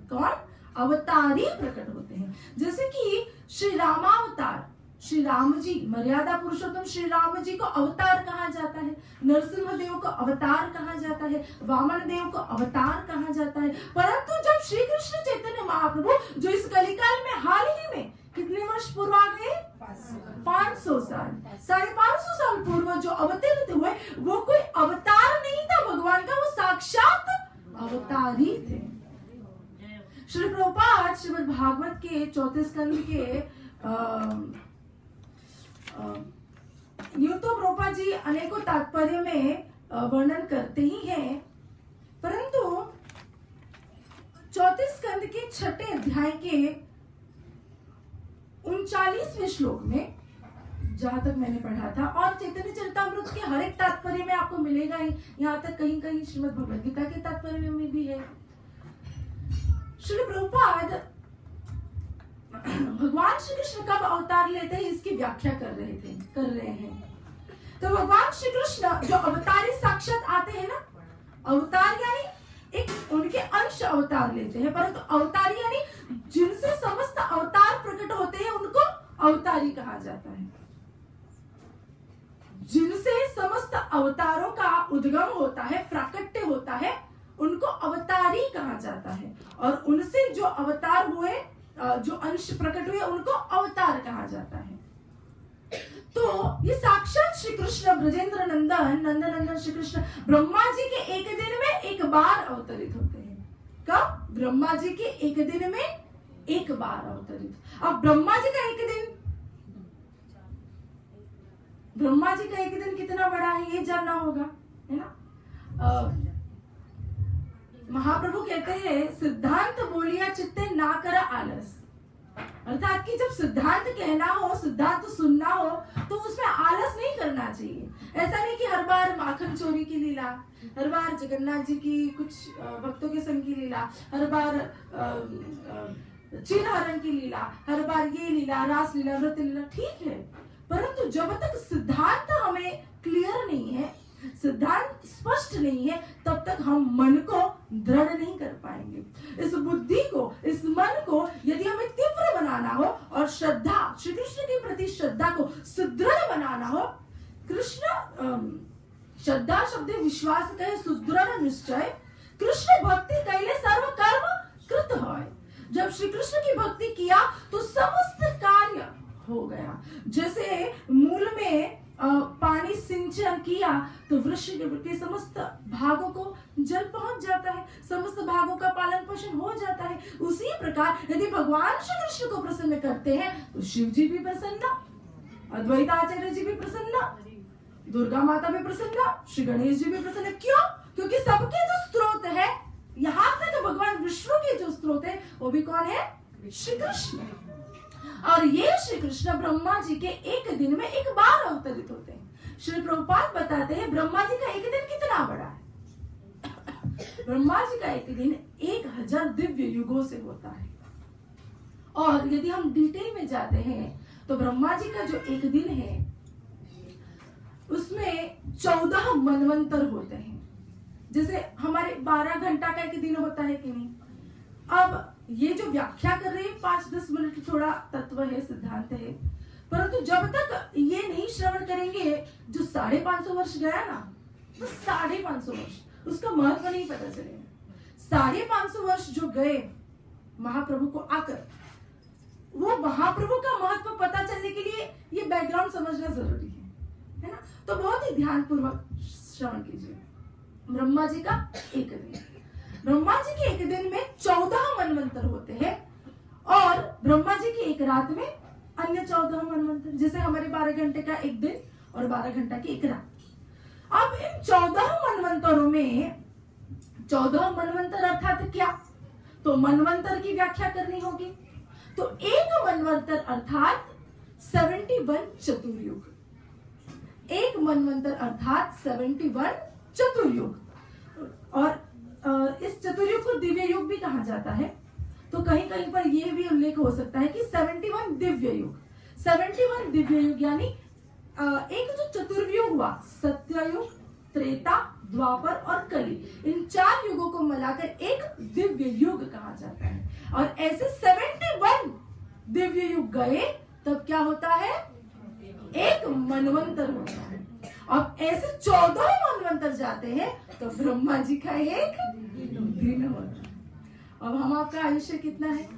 [SPEAKER 1] कौन? अवतारी प्रकट होते हैं। जैसे कि श्री रामावतार, श्री राम जी, मर्यादा पुरुषोत्तम श्री राम जी को अवतार कहा जाता है, नरसिंह देव को अवतार कहा जाता है, वामन देव को अवतार कहा जाता है। परंतु जब श्री कृष्ण चैतन्य महाप्रभु जो इस कलिकाल में हाल ही में कितने वर्ष पूर्व आ गए? 500 साल, 550 साल पूर्व जो अवतरित हुए, वो कोई अवतार नहीं था भगवान का, वो साक्षात अवतार ही थे। श्री प्रभुपाद श्रीमद् भागवत के 34 स्कंद के यूं तो प्रभुपाद जी अनेकों तात्पर्य में वर्णन करते ही हैं, परंतु 34 स्कंद के 6 अध्याय के 39वें श्लोक में, जहां तक मैंने पढ़ा था, और चैतन्य चरितामृत के हर एक तात्पर्य में आपको मिलेगा ही, यहाँ तक कहीं कहीं श्रीमद् भगवद गीता के तात्पर्य में भी है। श्री प्रभुपाद भगवान श्री कृष्ण कब अवतार लेते हैं इसकी व्याख्या कर रहे हैं। तो भगवान श्री कृष्ण जो अवतारी साक्षात आते हैं ना, अवतार यानी एक उनके अंश अवतार लेते हैं, परंतु अवतारी यानी जिनसे समस्त अवतार प्रकट होते हैं उनको अवतारी कहा जाता है। जिनसे समस्त अवतारों का उद्गम होता है, प्राकट्य होता है, उनको अवतारी कहा जाता है, और उनसे जो अवतार हुए, जो अंश प्रकट हुए, उनको अवतार कहा जाता है। तो ये साक्षात श्री कृष्ण ब्रजेंद्र नंदन श्री कृष्ण ब्रह्मा जी के एक दिन में एक बार अवतरित होते हैं। कब? ब्रह्मा जी के एक दिन में एक बार अवतरित। अब ब्रह्मा जी का एक दिन, ब्रह्मा जी का एक दिन कितना बड़ा है ये जानना होगा, है ना। महाप्रभु कहते हैं, सिद्धांत बोलिया चित्ते ना कर आलस, अर्थात कि जब सिद्धांत कहना हो, सिद्धांत सुनना हो, तो उसमें आलस नहीं करना चाहिए। ऐसा नहीं कि हर बार माखन चोरी की लीला, हर बार जगन्नाथ जी की कुछ भक्तों के संग की लीला, हर बार चिरहरण की लीला, हर बार ये लीला, रास लीला, व्रत लीला, ठीक है, परंतु जब तक सिद्धांत हमें क्लियर नहीं है, सिद्धांत स्पष्ट नहीं है, तब तक हम मन को दृढ़ नहीं कर पाएंगे। इस बुद्धि को, इस मन को यदि हमें तीव्र बनाना हो और श्रद्धा, श्री कृष्ण के प्रति श्रद्धा को सुदृढ़ बनाना हो, कृष्ण श्रद्धा शब्द विश्वास कहे सुदृढ़ निश्चय, कृष्ण भक्ति कैले सर्व कर्म कृत होय। जब श्री कृष्ण की भक्ति किया तो समस्त कार्य हो गया। जैसे मूल में पानी सिंचन किया तो वृक्ष के समस्त भागों को जल पहुंच जाता है, समस्त भागों का पालन पोषण हो जाता है। उसी प्रकार यदि भगवान श्री कृष्ण को प्रसन्न करते हैं तो शिव जी भी प्रसन्न, अद्वैत आचार्य जी भी प्रसन्न, दुर्गा माता भी प्रसन्न, श्री गणेश जी भी प्रसन्न। क्यों? क्योंकि सबके जो स्रोत है, यहाँ तक भगवान विष्णु के जो स्रोत है वो भी कौन है? श्री कृष्ण। और ये श्री कृष्ण ब्रह्मा जी के एक दिन में एक बार अवतरित होते हैं। श्री प्रभुपाद बताते हैं ब्रह्मा जी का एक दिन कितना बड़ा है। ब्रह्मा जी का एक दिन 1000 दिव्य युगों से होता है। और यदि हम डिटेल में जाते हैं तो ब्रह्मा जी का जो एक दिन है उसमें 14 मनवंतर होते हैं। जैसे हमारे 12 घंटा का एक दिन होता है कि नहीं। अब ये जो व्याख्या कर रहे हैं 5-10 मिनट, थोड़ा तत्व है, सिद्धांत है, परंतु जब तक ये नहीं श्रवण करेंगे जो 550 वर्ष गया ना, तो 550 वर्ष उसका महत्व नहीं पता चलेगा। 550 वर्ष जो गए महाप्रभु को आकर, वो महाप्रभु का महत्व पता चलने के लिए ये बैकग्राउंड समझना जरूरी है ना। तो बहुत ही ध्यान पूर्वक श्रवण कीजिए। ब्रह्मा जी का एक दिन, ब्रह्मा जी के एक दिन में 14 मनवंतर होते हैं और ब्रह्मा जी की एक रात में अन्य 14 मनवंतर। जैसे हमारे 12 घंटे का एक दिन और 12 घंटा की एक रात। अब इन 14 मनवंतरों में 14 मनवंतर अर्थात क्या? तो मनवंतर की व्याख्या करनी होगी। तो एक मनवंतर अर्थात 71 चतुर्युग। एक मनवंतर अर्थात 71 चतुर्युग। और इस चतुर्युग को दिव्य युग भी कहा जाता है। तो कहीं कहीं पर यह भी उल्लेख हो सकता है कि 71 दिव्य युग। 71 दिव्य युग यानी एक जो चतुर्युग हुआ, सत्ययुग, त्रेता, द्वापर और कली, इन 4 युगों को मिलाकर एक दिव्य युग कहा जाता है। और ऐसे 71 दिव्य युग गए तब क्या होता है? एक मनवंतर होता है। अब ऐसे 14 मनवंतर जाते हैं तो ब्रह्मा जी का एक दिन होता है। अब हम आपका आयुष्य कितना है?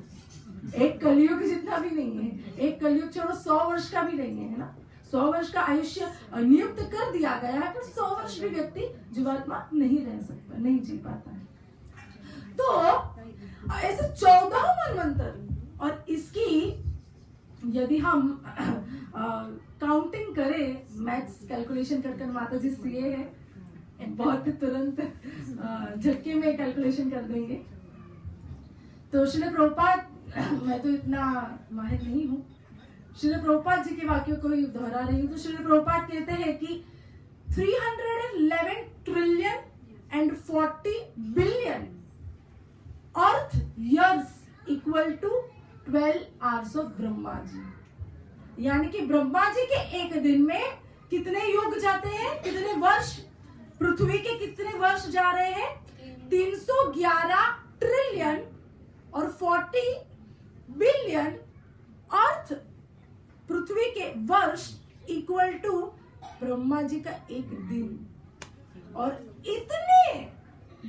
[SPEAKER 1] एक कलयुग जितना भी नहीं है। एक कलयुग छोड़ो 100 वर्ष का भी नहीं है ना। 100 वर्ष का आयुष्य नियुक्त कर दिया गया है, पर 100 वर्ष भी व्यक्ति जीवात्मा नहीं रह सकता, नहीं जी पाता है। तो ऐसे 14 मनवंतर, और इसकी यदि हम काउंटिंग करें, मैथ्स कैलकुलेशन कर माता जी सीए है, बहुत तुरंत झटके में कैलकुलेशन कर देंगे। तो श्रील प्रभुपाद, मैं तो इतना माहिर नहीं हूँ, श्रील प्रभुपाद जी के वाक्यों को दोहरा रही हूँ। तो श्रील प्रभुपाद कहते हैं कि 311 trillion and 40 billion earth years equal to 12 hours of Brahma ji. यानी कि ब्रह्मा जी के एक दिन में कितने युग जाते हैं, कितने वर्ष? पृथ्वी के कितने वर्ष जा रहे हैं? 311 ट्रिलियन और 40 बिलियन अर्थ पृथ्वी के वर्ष इक्वल टू ब्रह्मा जी का एक दिन। और इतने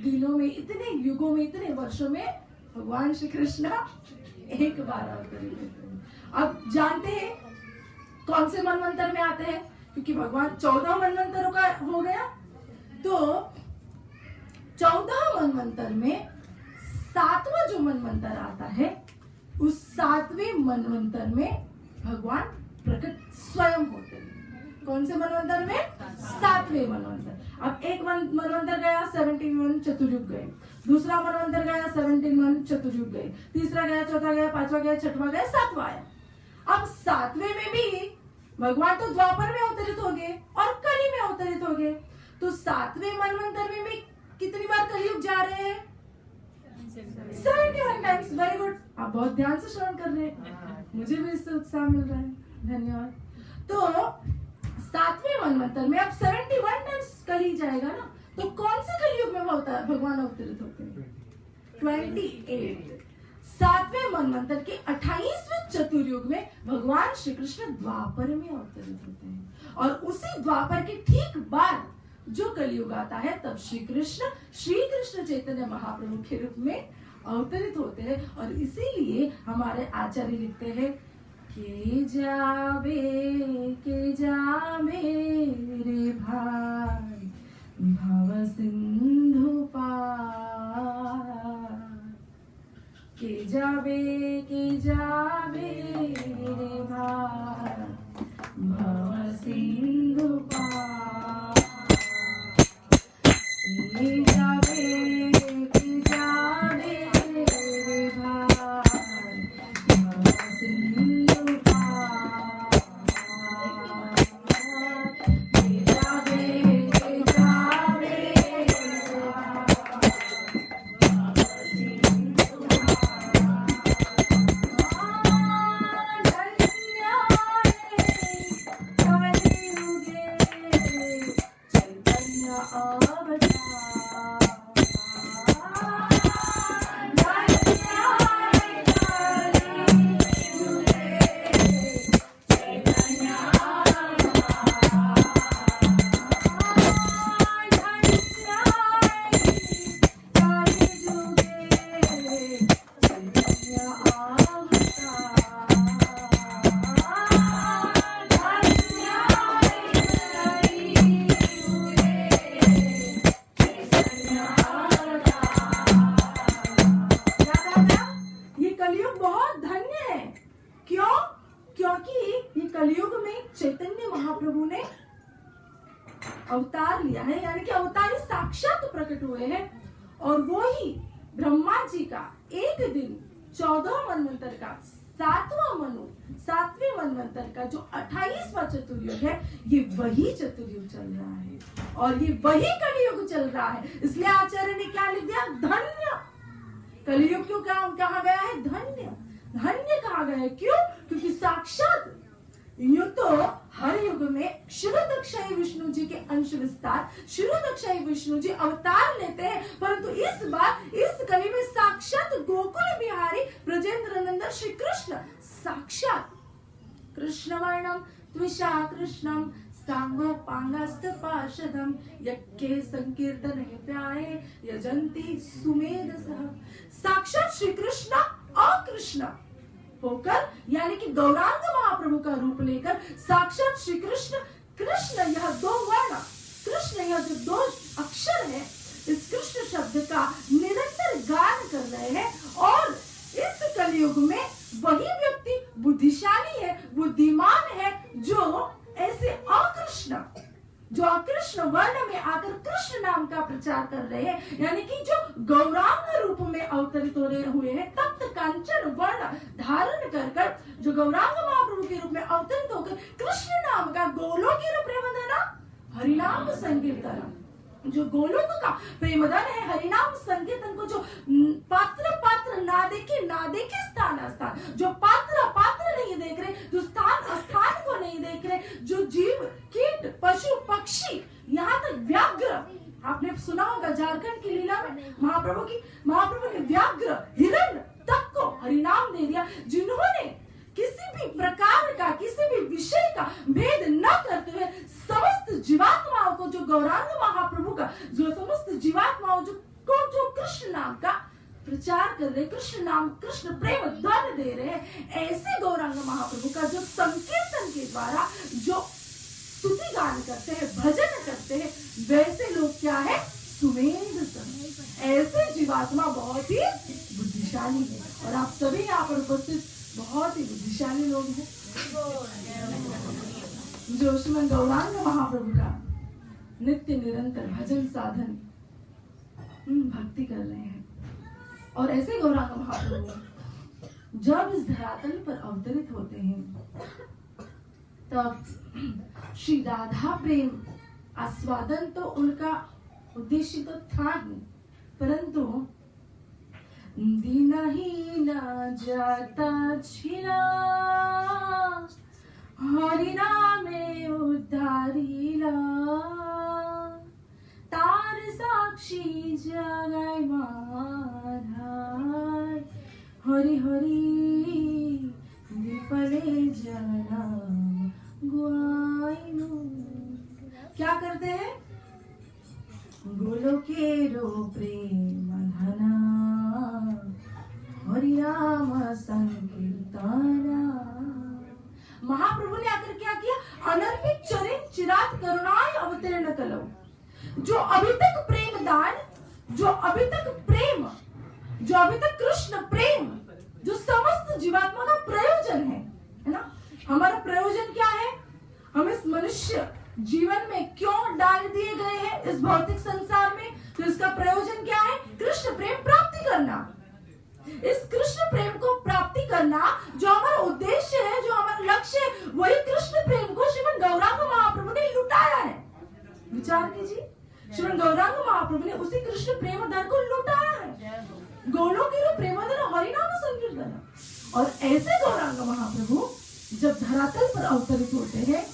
[SPEAKER 1] दिनों में, इतने युगों में, इतने वर्षों में भगवान श्री कृष्ण एक बार अवतरित होते हैं। अब जानते हैं कौन से मनवंतर में आते हैं? क्योंकि भगवान 14 मनवंतरों का हो गया, तो 14 मनवंतर में 7वां जो मनवंतर आता है, उस 7वें मनवंतर में भगवान प्रकट स्वयं होते हैं। कौन से मनवंतर में? 7वें मनवंतर। अब एक मनवंतर गया, 71 चतुर्युग गए। दूसरा मनवंतर गया, 71 चतुर्युग गए। तीसरा गया, चौथा गया, 5वां गया, 6वां गया, 7वां आया। अब 7वें में भी भगवान तो द्वापर में अवतरित हो गए और कली में अवतरित हो गए। तो 7वें मनवंतर में भी कितनी बार कलयुग जा रहे हैं? 71 टाइम्स। वेरी गुड, आप बहुत ध्यान से श्रवण कर रहे हैं, मुझे भी इससे उत्साह मिल रहा है, धन्यवाद। तो 7वें मनवंतर में अब 71 टाइम्स कली जाएगा ना, तो कौन से कलयुग में भगवान अवतरित होते हैं? 28। 7वें मनवंतर के 28वें चतुर्युग में भगवान श्री कृष्ण द्वापर में अवतरित होते हैं। और उसी द्वापर के ठीक बाद जो कलयुग आता है, तब श्री कृष्ण चैतन्य महाप्रभु के रूप में अवतरित होते हैं। और इसीलिए हमारे आचार्य लिखते हैं, के जावे रे भाई भव सिंधु पार, के जावे रे भार, भव सिंधु पार, के जावे रे भार, भव सिंधु पार, के जावे रे भार, भव सिंधु कलयुग में चैतन्य महाप्रभु ने अवतार लिया है, यानी कि अवतारी साक्षात प्रकट हुए हैं। और वो ही ब्रह्मा जी का एक दिन 14 मनवंतर का 7वें मनवंतर का जो 28वां चतुर्युग है, ये वही चतुर्युग चल रहा है और ये वही कलयुग चल रहा है। इसलिए आचार्य ने क्या लिख दिया? धन्य। कलयुग क्यों कहा गया है? धन्य। धन्य कहा गया है क्यों? क्योंकि साक्षात यूं तो हर युग में क्षीरोदक्षाई विष्णु जी के अंश विस्तार क्षीरोदक्षाई विष्णु जी अवतार लेते हैं, परंतु इस बार इस कली में साक्षात गोकुल बिहारी ब्रजेंद्र नंदन श्री कृष्ण साक्षात कृष्ण वर्णम त्विषा कृष्णम सांगोपांगस्त पार्षदम यज्ञे संकीर्तन प्याये यजंती सुमेधसः। साक्षात श्री कृष्ण अकृष्ण होकर, यानी कि गौरांग महाप्रभु का रूप लेकर साक्षात श्री कृष्ण कृष्ण, यह दो वर्ण कृष्ण, यह जो दो अक्षर है, इस कृष्ण शब्द का निरंतर गान कर रहे हैं। और इस कलयुग में वही व्यक्ति बुद्धिशाली है, बुद्धिमान है, जो ऐसे अकृष्ण, जो अकृष्ण वर्ण में आकर कृष्ण नाम का प्रचार कर रहे हैं, यानी कि जो गौरांग रूप में अवतरित हो रहे हुए हैं, तप्त कांचन वर्ण धारण कर कर जो गौरांग महाप्रभु के रूप में अवतरित होकर कृष्ण नाम का गोलोकी प्रेमधन हरिनाम संकीर्तन, जो गोलोक का प्रेमधन है, हरिनाम संकीर्तन को जो पात्र पात्र ना देखे स्थान स्थान, जो पात्र पात्र नहीं देख रहे, जो स्थान स्थान को नहीं देख रहे, जो जीव कीट पशु पक्षी, यहाँ तक व्याघ्र, आपने सुना होगा झारखंड की लीला में महाप्रभु ने व्याघ्र हिरण तक को हरिनाम दे दिया, जिन्होंने किसी भी प्रकार का किसी भी विषय का भेद न करते हुए समस्त जीवात्माओं को, जो गौरांग महाप्रभु का जो समस्त जीवात्माओं जो कृष्ण नाम का प्रचार कर रहे, कृष्ण नाम कृष्ण प्रेम ध्वन दे रहे हैं, ऐसे गौरांग महाप्रभु का जो संकीर्तन के द्वारा जो स्तुति गान करते हैं, भजन करते हैं, वैसे लोग क्या है? सुमेध सम। ऐसे जीवात्मा बहुत ही बुद्धिशाली है और आप सभी यहाँ पर उपस्थित बहुत ही बुद्धिशाली लोग हैं, जो श्रीमन गौरांग महाप्रभु का नित्य निरंतर भजन साधन भक्ति कर रहे हैं। और ऐसे गौरांग महाप्रभु जब इस धरातल पर अवतरित होते हैं, तब श्री राधा प्रेम आस्वादन तो उनका उद्देश्य तो था ही, परंतु दीनहीना जाता छिला हरि नामे उद्धारिला, तार साक्षी जगाय माधाय हरि हरि विफले जना गुआइनो। क्या करते हैं? गोलोकेरो प्रेम धना हरि राम संकीर्तना। महाप्रभु ने आकर क्या किया? अनर्पित चरित चिरात करुणाय अवतीर्ण कलो। जो अभी तक प्रेम दान जो अभी तक प्रेम, जो अभी तक कृष्ण प्रेम, जो समस्त जीवात्मा का प्रयोजन है ना। हमारा प्रयोजन क्या है? हम इस मनुष्य जीवन में क्यों डाल दिए गए हैं इस भौतिक संसार में? तो इसका प्रयोजन क्या है? कृष्ण प्रेम प्राप्ति करना। इस कृष्ण प्रेम को प्राप्ति करना जो हमारा उद्देश्य है, जो हमारा लक्ष्य है, वही कृष्ण प्रेम को श्रीमद् गौरांग महाप्रभु ने लुटाया है। विचार कीजिए, श्रीमद् गौरांग महाप्रभु ने उसी कृष्ण प्रेम धन को लुटाया है। गोलोकीय प्रेम धन हरिनाम संकीर्तन। और ऐसे गौरांग महाप्रभु जब धरातल पर अवतरित होते हैं,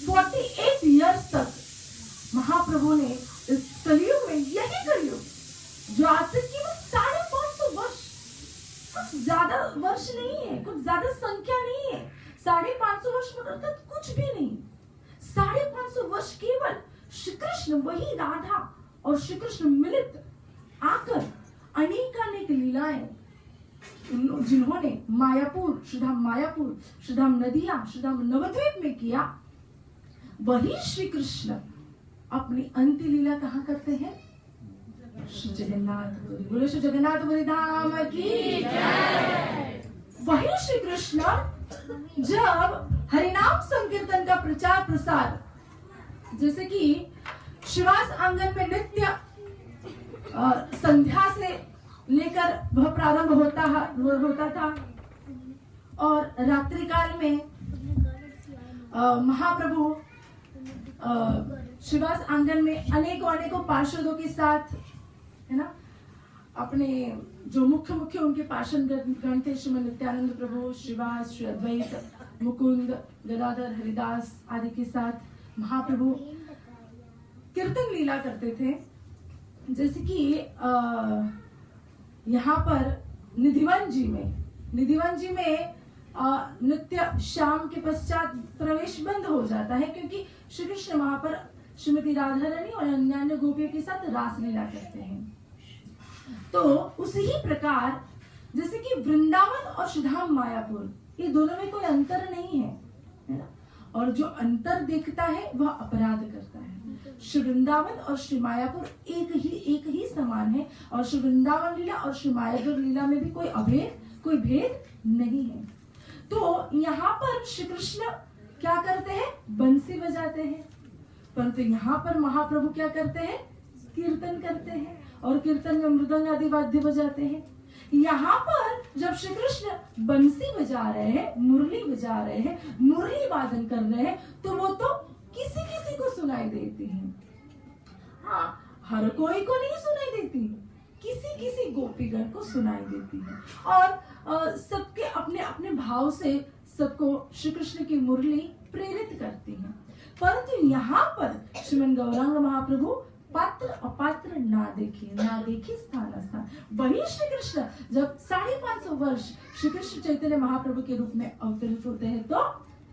[SPEAKER 1] 48 इयर्स तक महाप्रभु ने इस कलयुग में, यही कलयुग जो आज से केवल 550 वर्ष, कुछ ज्यादा वर्ष नहीं है, कुछ ज्यादा संख्या नहीं है। 550 वर्ष मतलब तो कुछ भी नहीं। 550 वर्ष केवल श्री कृष्ण, वही राधा और श्री कृष्ण मिलित आकर अनेक लीलाएं, जिन्होंने मायापुर, श्रीधाम नदिया, श्रीधाम नवद्वीप में किया, वही श्री कृष्ण अपनी अंत्य लीला कहाँ करते हैं? श्री जगन्नाथपुरी। बोले श्री जगन्नाथपुरी धाम की जय। वही श्री कृष्ण जब हरिनाम संकीर्तन का प्रचार प्रसार, जैसे कि शिवास आंगन में नित्य संध्या से लेकर वह प्रारंभ होता था, और रात्रि काल में महाप्रभु शिवास आंगन में अनेकों पार्षदों के साथ, है ना, अपने जो मुख्य उनके पार्षद गण थे, श्रीमद नित्यानंद प्रभु, श्रीवास, श्री अद्वैत, मुकुंद, गदाधर, हरिदास आदि के साथ महाप्रभु कीर्तन लीला करते थे। जैसे कि यहाँ पर निधिवन जी में नित्य शाम के पश्चात प्रवेश बंद हो जाता है, क्योंकि श्री कृष्ण वहां पर श्रीमती राधा रानी और अन्य गोपियों के साथ रास लीला करते हैं। तो उसी ही प्रकार जैसे कि वृंदावन और श्रीधाम मायापुर, ये दोनों में कोई अंतर नहीं है ना, और जो अंतर देखता है वह अपराध करता है। श्री वृंदावन और श्री मायापुर एक ही समान है, और श्री वृंदावन लीला और श्री मायापुर लीला में भी कोई भेद नहीं है। तो यहाँ पर श्री कृष्ण क्या करते हैं? बंसी बजाते हैं। परंतु यहाँ पर महाप्रभु क्या करते हैं? कीर्तन करते हैं, और कीर्तन में मृदंग आदि वाद्य बजाते हैं। यहाँ पर जब श्री कृष्ण बंसी बजा रहे हैं, मुरली बजा रहे हैं, मुरली वादन कर रहे हैं, तो वो तो किसी को सुनाई देती है। हाँ, हर कोई को नहीं सुनाई देती, किसी गोपीगण को सुनाई देती है, और सबके अपने अपने भाव से सबको श्री कृष्ण की मुरली प्रेरित करती है। परंतु यहाँ पर श्रीमद् गौरांग महाप्रभु पात्र अपात्र ना देखी स्थान। वही श्री कृष्ण जब 550 वर्ष श्री कृष्ण चैतन्य महाप्रभु के रूप में अवतरित होते हैं, तो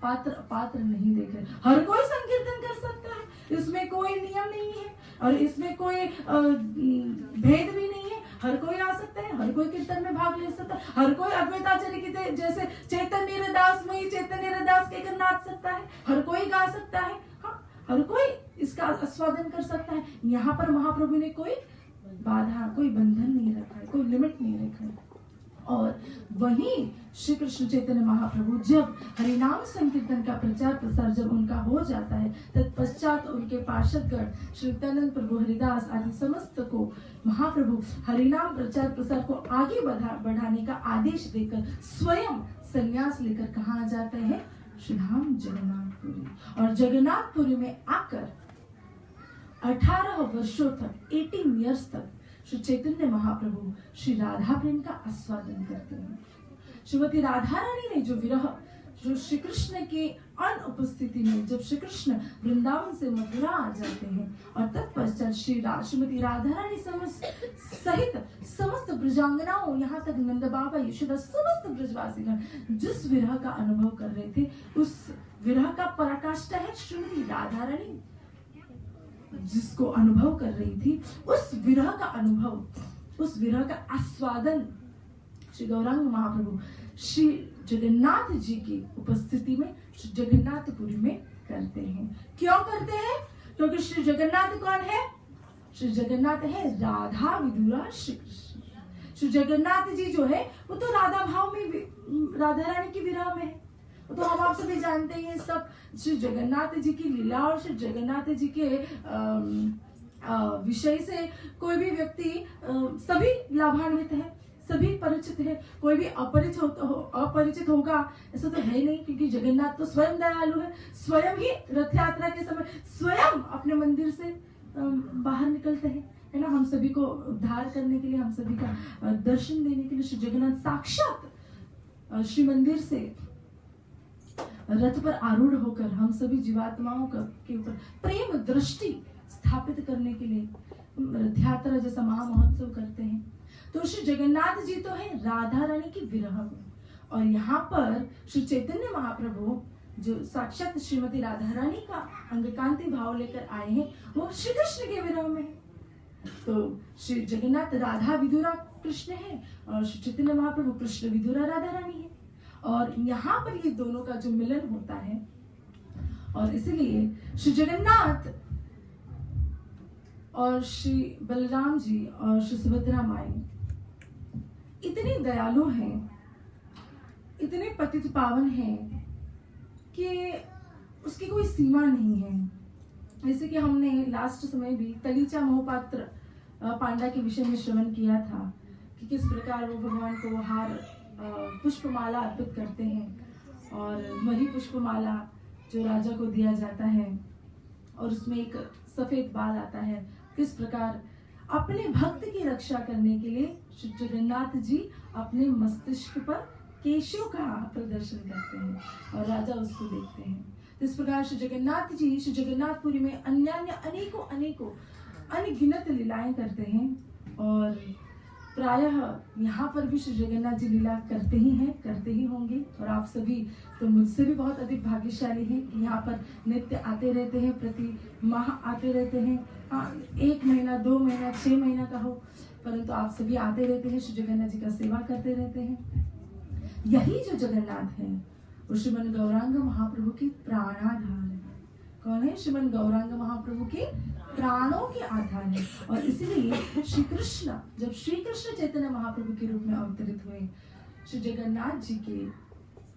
[SPEAKER 1] पात्र अपात्र नहीं देख रहे। हर कोई संकीर्तन कर सकता है, इसमें कोई नियम नहीं है, और इसमें कोई भेद भी नहीं है। हर कोई आ सकता है, हर कोई कीर्तन में भाग ले सकता है, हर कोई अद्वैताचार्य की जैसे चैतन्य रदास में चैतन्य रदास कहकर नाच सकता है, हर कोई गा सकता है। हाँ, हर कोई इसका आस्वादन कर सकता है। यहाँ पर महाप्रभु ने कोई बाधा, कोई बंधन नहीं रखा है, कोई लिमिट नहीं रखा है। और वहीं श्री कृष्ण चैतन्य महाप्रभु जब हरिनाम संकीर्तन का प्रचार प्रसार जब उनका हो जाता है, तत्पश्चात उनके पार्षदगण श्री नित्यानंद प्रभु, हरिदास आदि समस्त को महाप्रभु हरिनाम प्रचार प्रसार को आगे बढ़ाने का आदेश देकर स्वयं संन्यास लेकर कहाँ जाते हैं? श्रीधाम जगन्नाथपुरी। और जगन्नाथपुरी में आकर 18 वर्षों तक, 18 इयर्स तक श्री चैतन्य महाप्रभु श्री राधा प्रेम का आस्वादन करते हैं। श्रीमती राधा रानी ने जो विरह, जो श्री कृष्ण के अनुपस्थिति में जब श्री कृष्ण वृंदावन से मथुरा आ जाते हैं, और तत्पश्चात श्रीमती राधा रानी सहित समस्त ब्रजांगनाओं, यहाँ तक नंद बाबा, यशोदा, समस्त ब्रजवासीगण जिस विरह का अनुभव कर रहे थे, उस विरह का पराकाष्ठा है श्रीमती राधा रानी जिसको अनुभव कर रही थी। उस विरह का अनुभव, उस विरह का आस्वादन श्री गौरांग महाप्रभु श्री जगन्नाथ जी की उपस्थिति में श्री जगन्नाथपुरी में करते हैं। क्यों करते हैं? क्योंकि श्री जगन्नाथ कौन है? श्री जगन्नाथ है राधा विदुरा श्री कृष्ण। श्री जगन्नाथ जी जो है वो तो राधा भाव में, राधा रानी की विरह में है। तो हम आप सभी जानते हैं सब श्री जगन्नाथ जी की लीला और श्री जगन्नाथ जी के विषय से कोई भी व्यक्ति सभी लाभान्वित है, सभी परिचित है। कोई भी अपरिचित होगा ऐसा तो है ही नहीं, क्योंकि जगन्नाथ तो स्वयं दयालु है। स्वयं ही रथ यात्रा के समय स्वयं अपने मंदिर से बाहर निकलते हैं, है ना, हम सभी को उद्धार करने के लिए, हम सभी का दर्शन देने के लिए। श्री जगन्नाथ साक्षात श्री मंदिर से रथ पर आरूढ़ होकर हम सभी जीवात्माओं के ऊपर प्रेम दृष्टि स्थापित करने के लिए रथ यात्रा जैसा महामहोत्सव करते हैं। तो श्री जगन्नाथ जी तो है राधा रानी की विरह में, और यहाँ पर श्री चैतन्य महाप्रभु जो साक्षात श्रीमती राधा रानी का अंगकांति भाव लेकर आए हैं, वो श्री कृष्ण के विरह में है। तो श्री जगन्नाथ राधा विदुरा कृष्ण है और श्री चैतन्य महाप्रभु कृष्ण विदुरा राधा रानी है, और यहाँ पर ये दोनों का जो मिलन होता है, और इसलिए श्री जगन्नाथ और श्री बलराम जी और श्री सुभद्रा माई इतने दयालु हैं, इतने पतित पावन हैं कि उसकी कोई सीमा नहीं है। जैसे कि हमने लास्ट समय भी तलीचा मोहपात्र पांडा के विषय में श्रवण किया था कि किस प्रकार वो भगवान को हार पुष्पमाला अर्पित करते हैं, और वही पुष्पमाला जो राजा को दिया जाता है और उसमें एक सफेद बाल आता है। किस प्रकार अपने भक्त की रक्षा करने के लिए श्री जगन्नाथ जी अपने मस्तिष्क पर केशों का प्रदर्शन करते हैं और राजा उसको देखते हैं। इस प्रकार श्री जगन्नाथ जी श्री जगन्नाथपुरी में अनेकों अनगिनत लीलाएं करते हैं, और प्रायः यहाँ पर भी श्री जगन्नाथ जी लीला करते ही होंगे। और आप सभी तो मुझसे भी बहुत अधिक भाग्यशाली हैं कि यहाँ पर नित्य आते रहते हैं, प्रति माह आते रहते हैं। हाँ, 1 महीना 2 महीना 6 महीना का हो, परंतु आप सभी आते रहते हैं, श्री जगन्नाथ जी का सेवा करते रहते हैं। यही जो जगन्नाथ है वो श्रीमन गौरांग महाप्रभु की प्राणाधार है। कौन है? श्रीमन गौरांग महाप्रभु के प्राणों के आधार है। और इसीलिए श्री कृष्ण जब श्री कृष्ण चैतन्य महाप्रभु के रूप में अवतरित हुए, श्री जगन्नाथ जी के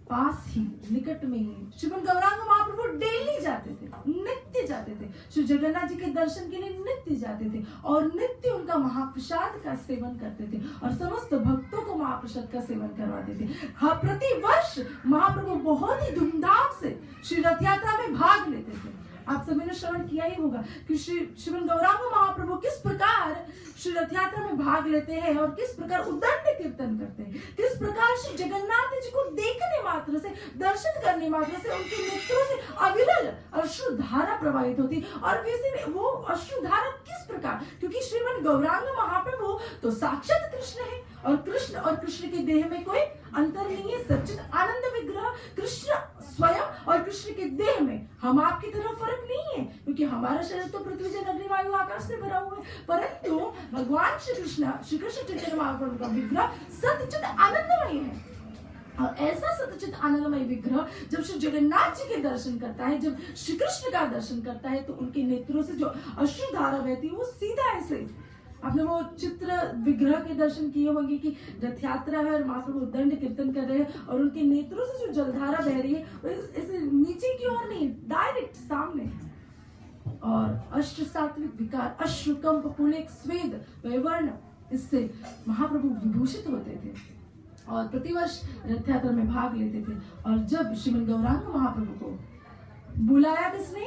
[SPEAKER 1] पास ही निकट में ही श्रीमन गौरांग महाप्रभु डेली जाते थे, नित्य जाते थे, श्री जगन्नाथ जी के दर्शन के लिए नित्य जाते थे, और नित्य उनका महाप्रसाद का सेवन करते थे, और समस्त भक्तों को महाप्रसाद का सेवन करवाते थे। हाँ, प्रति वर्ष महाप्रभु बहुत ही धूमधाम से श्री रथ यात्रा में भाग लेते थे। आप सभी ने श्रवण किया ही होगा कि श्रीमन गौरांग महाप्रभु किस प्रकार श्री रथ यात्रा में भाग लेते हैं और किस प्रकार उद्दंड कीर्तन करते हैं, किस प्रकार श्री जगन्नाथ जी को देखने मात्र से, दर्शन करने मात्र से उनके नेत्रों से अविरल अश्रुधारा प्रवाहित होती। और वैसे में वो अश्रुधारा किस प्रकार, क्योंकि श्रीमन गौरांग महाप्रभु तो साक्षात कृष्ण है, और कृष्ण के देह में कोई अंतर नहीं है। सच्चिद आनंद विग्रह कृष्ण स्वयं, और कृष्ण के देह में हम आपकी तरह फर्क नहीं है, क्योंकि हमारा शरीर तो पृथ्वी जल अग्नि वायु आकाश से भरा हुआ है, परंतु भगवान श्री कृष्ण चैतन्य महाप्रभु का विग्रह सच्चिद आनंदमय है। और ऐसा सच्चिद आनंदमय विग्रह जब श्री जगन्नाथ जी के दर्शन करता है, जब श्री कृष्ण का दर्शन करता है, तो उनके नेत्रों से जो अश्रुधारा बहती है वो सीधा ऐसे, आपने वो चित्र विग्रह के दर्शन किए होंगे कि रथ यात्रा है और महाप्रभु दंड कीर्तन कर रहे हैं, और उनके नेत्रों से जो जलधारा बह रही है ऐसे नीचे की ओर नहीं, डायरेक्ट सामने। और अष्ट सात्विक विकार, अश्रुकंप, पुलेक, स्वेद, वैवर्ण, इससे महाप्रभु विभूषित होते थे और प्रतिवर्ष रथ यात्रा में भाग लेते थे। और जब श्रीमन गौरांग महाप्रभु को बुलाया किसने?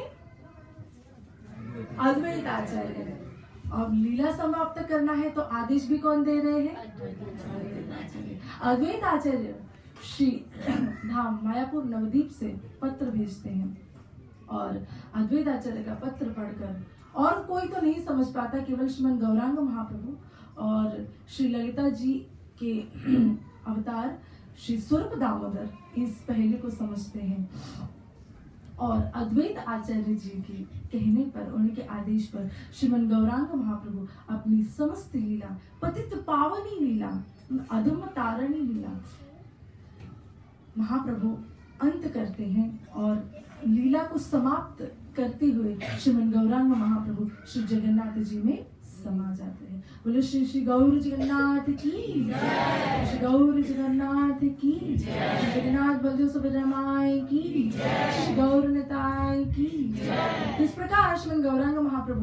[SPEAKER 1] अद्वैत आचार्य ने। अब लीला समाप्त करना है तो आदेश भी कौन दे रहे हैं? अद्वैत आचार्य श्री धाम मायापुर नवदीप से पत्र भेजते हैं, और अद्वैत आचार्य का पत्र पढ़कर और कोई तो नहीं समझ पाता, केवल श्रीमन गौरांग महाप्रभु और श्री ललिता जी के अवतार श्री स्वरूप दामोदर इस पहले को समझते हैं। और अद्वैत आचार्य जी के कहने पर, उनके आदेश पर श्रीमन गौरांग महाप्रभु अपनी समस्त लीला, पतित पावनी लीला, अधम तारणी लीला महाप्रभु अंत करते हैं, और लीला को समाप्त करते हुए श्रीमन गौरांग महाप्रभु श्री जगन्नाथ जी में समा जाते हैं। बोले श्री श्री गौर जगन्नाथ की जय, श्री गौर जगन्नाथ की जय, जगन्नाथ बलदेव सुभद्रमाई की जय, श्री गौर निताई की जय। इस प्रकार श्रीमन गौरांग महाप्रभु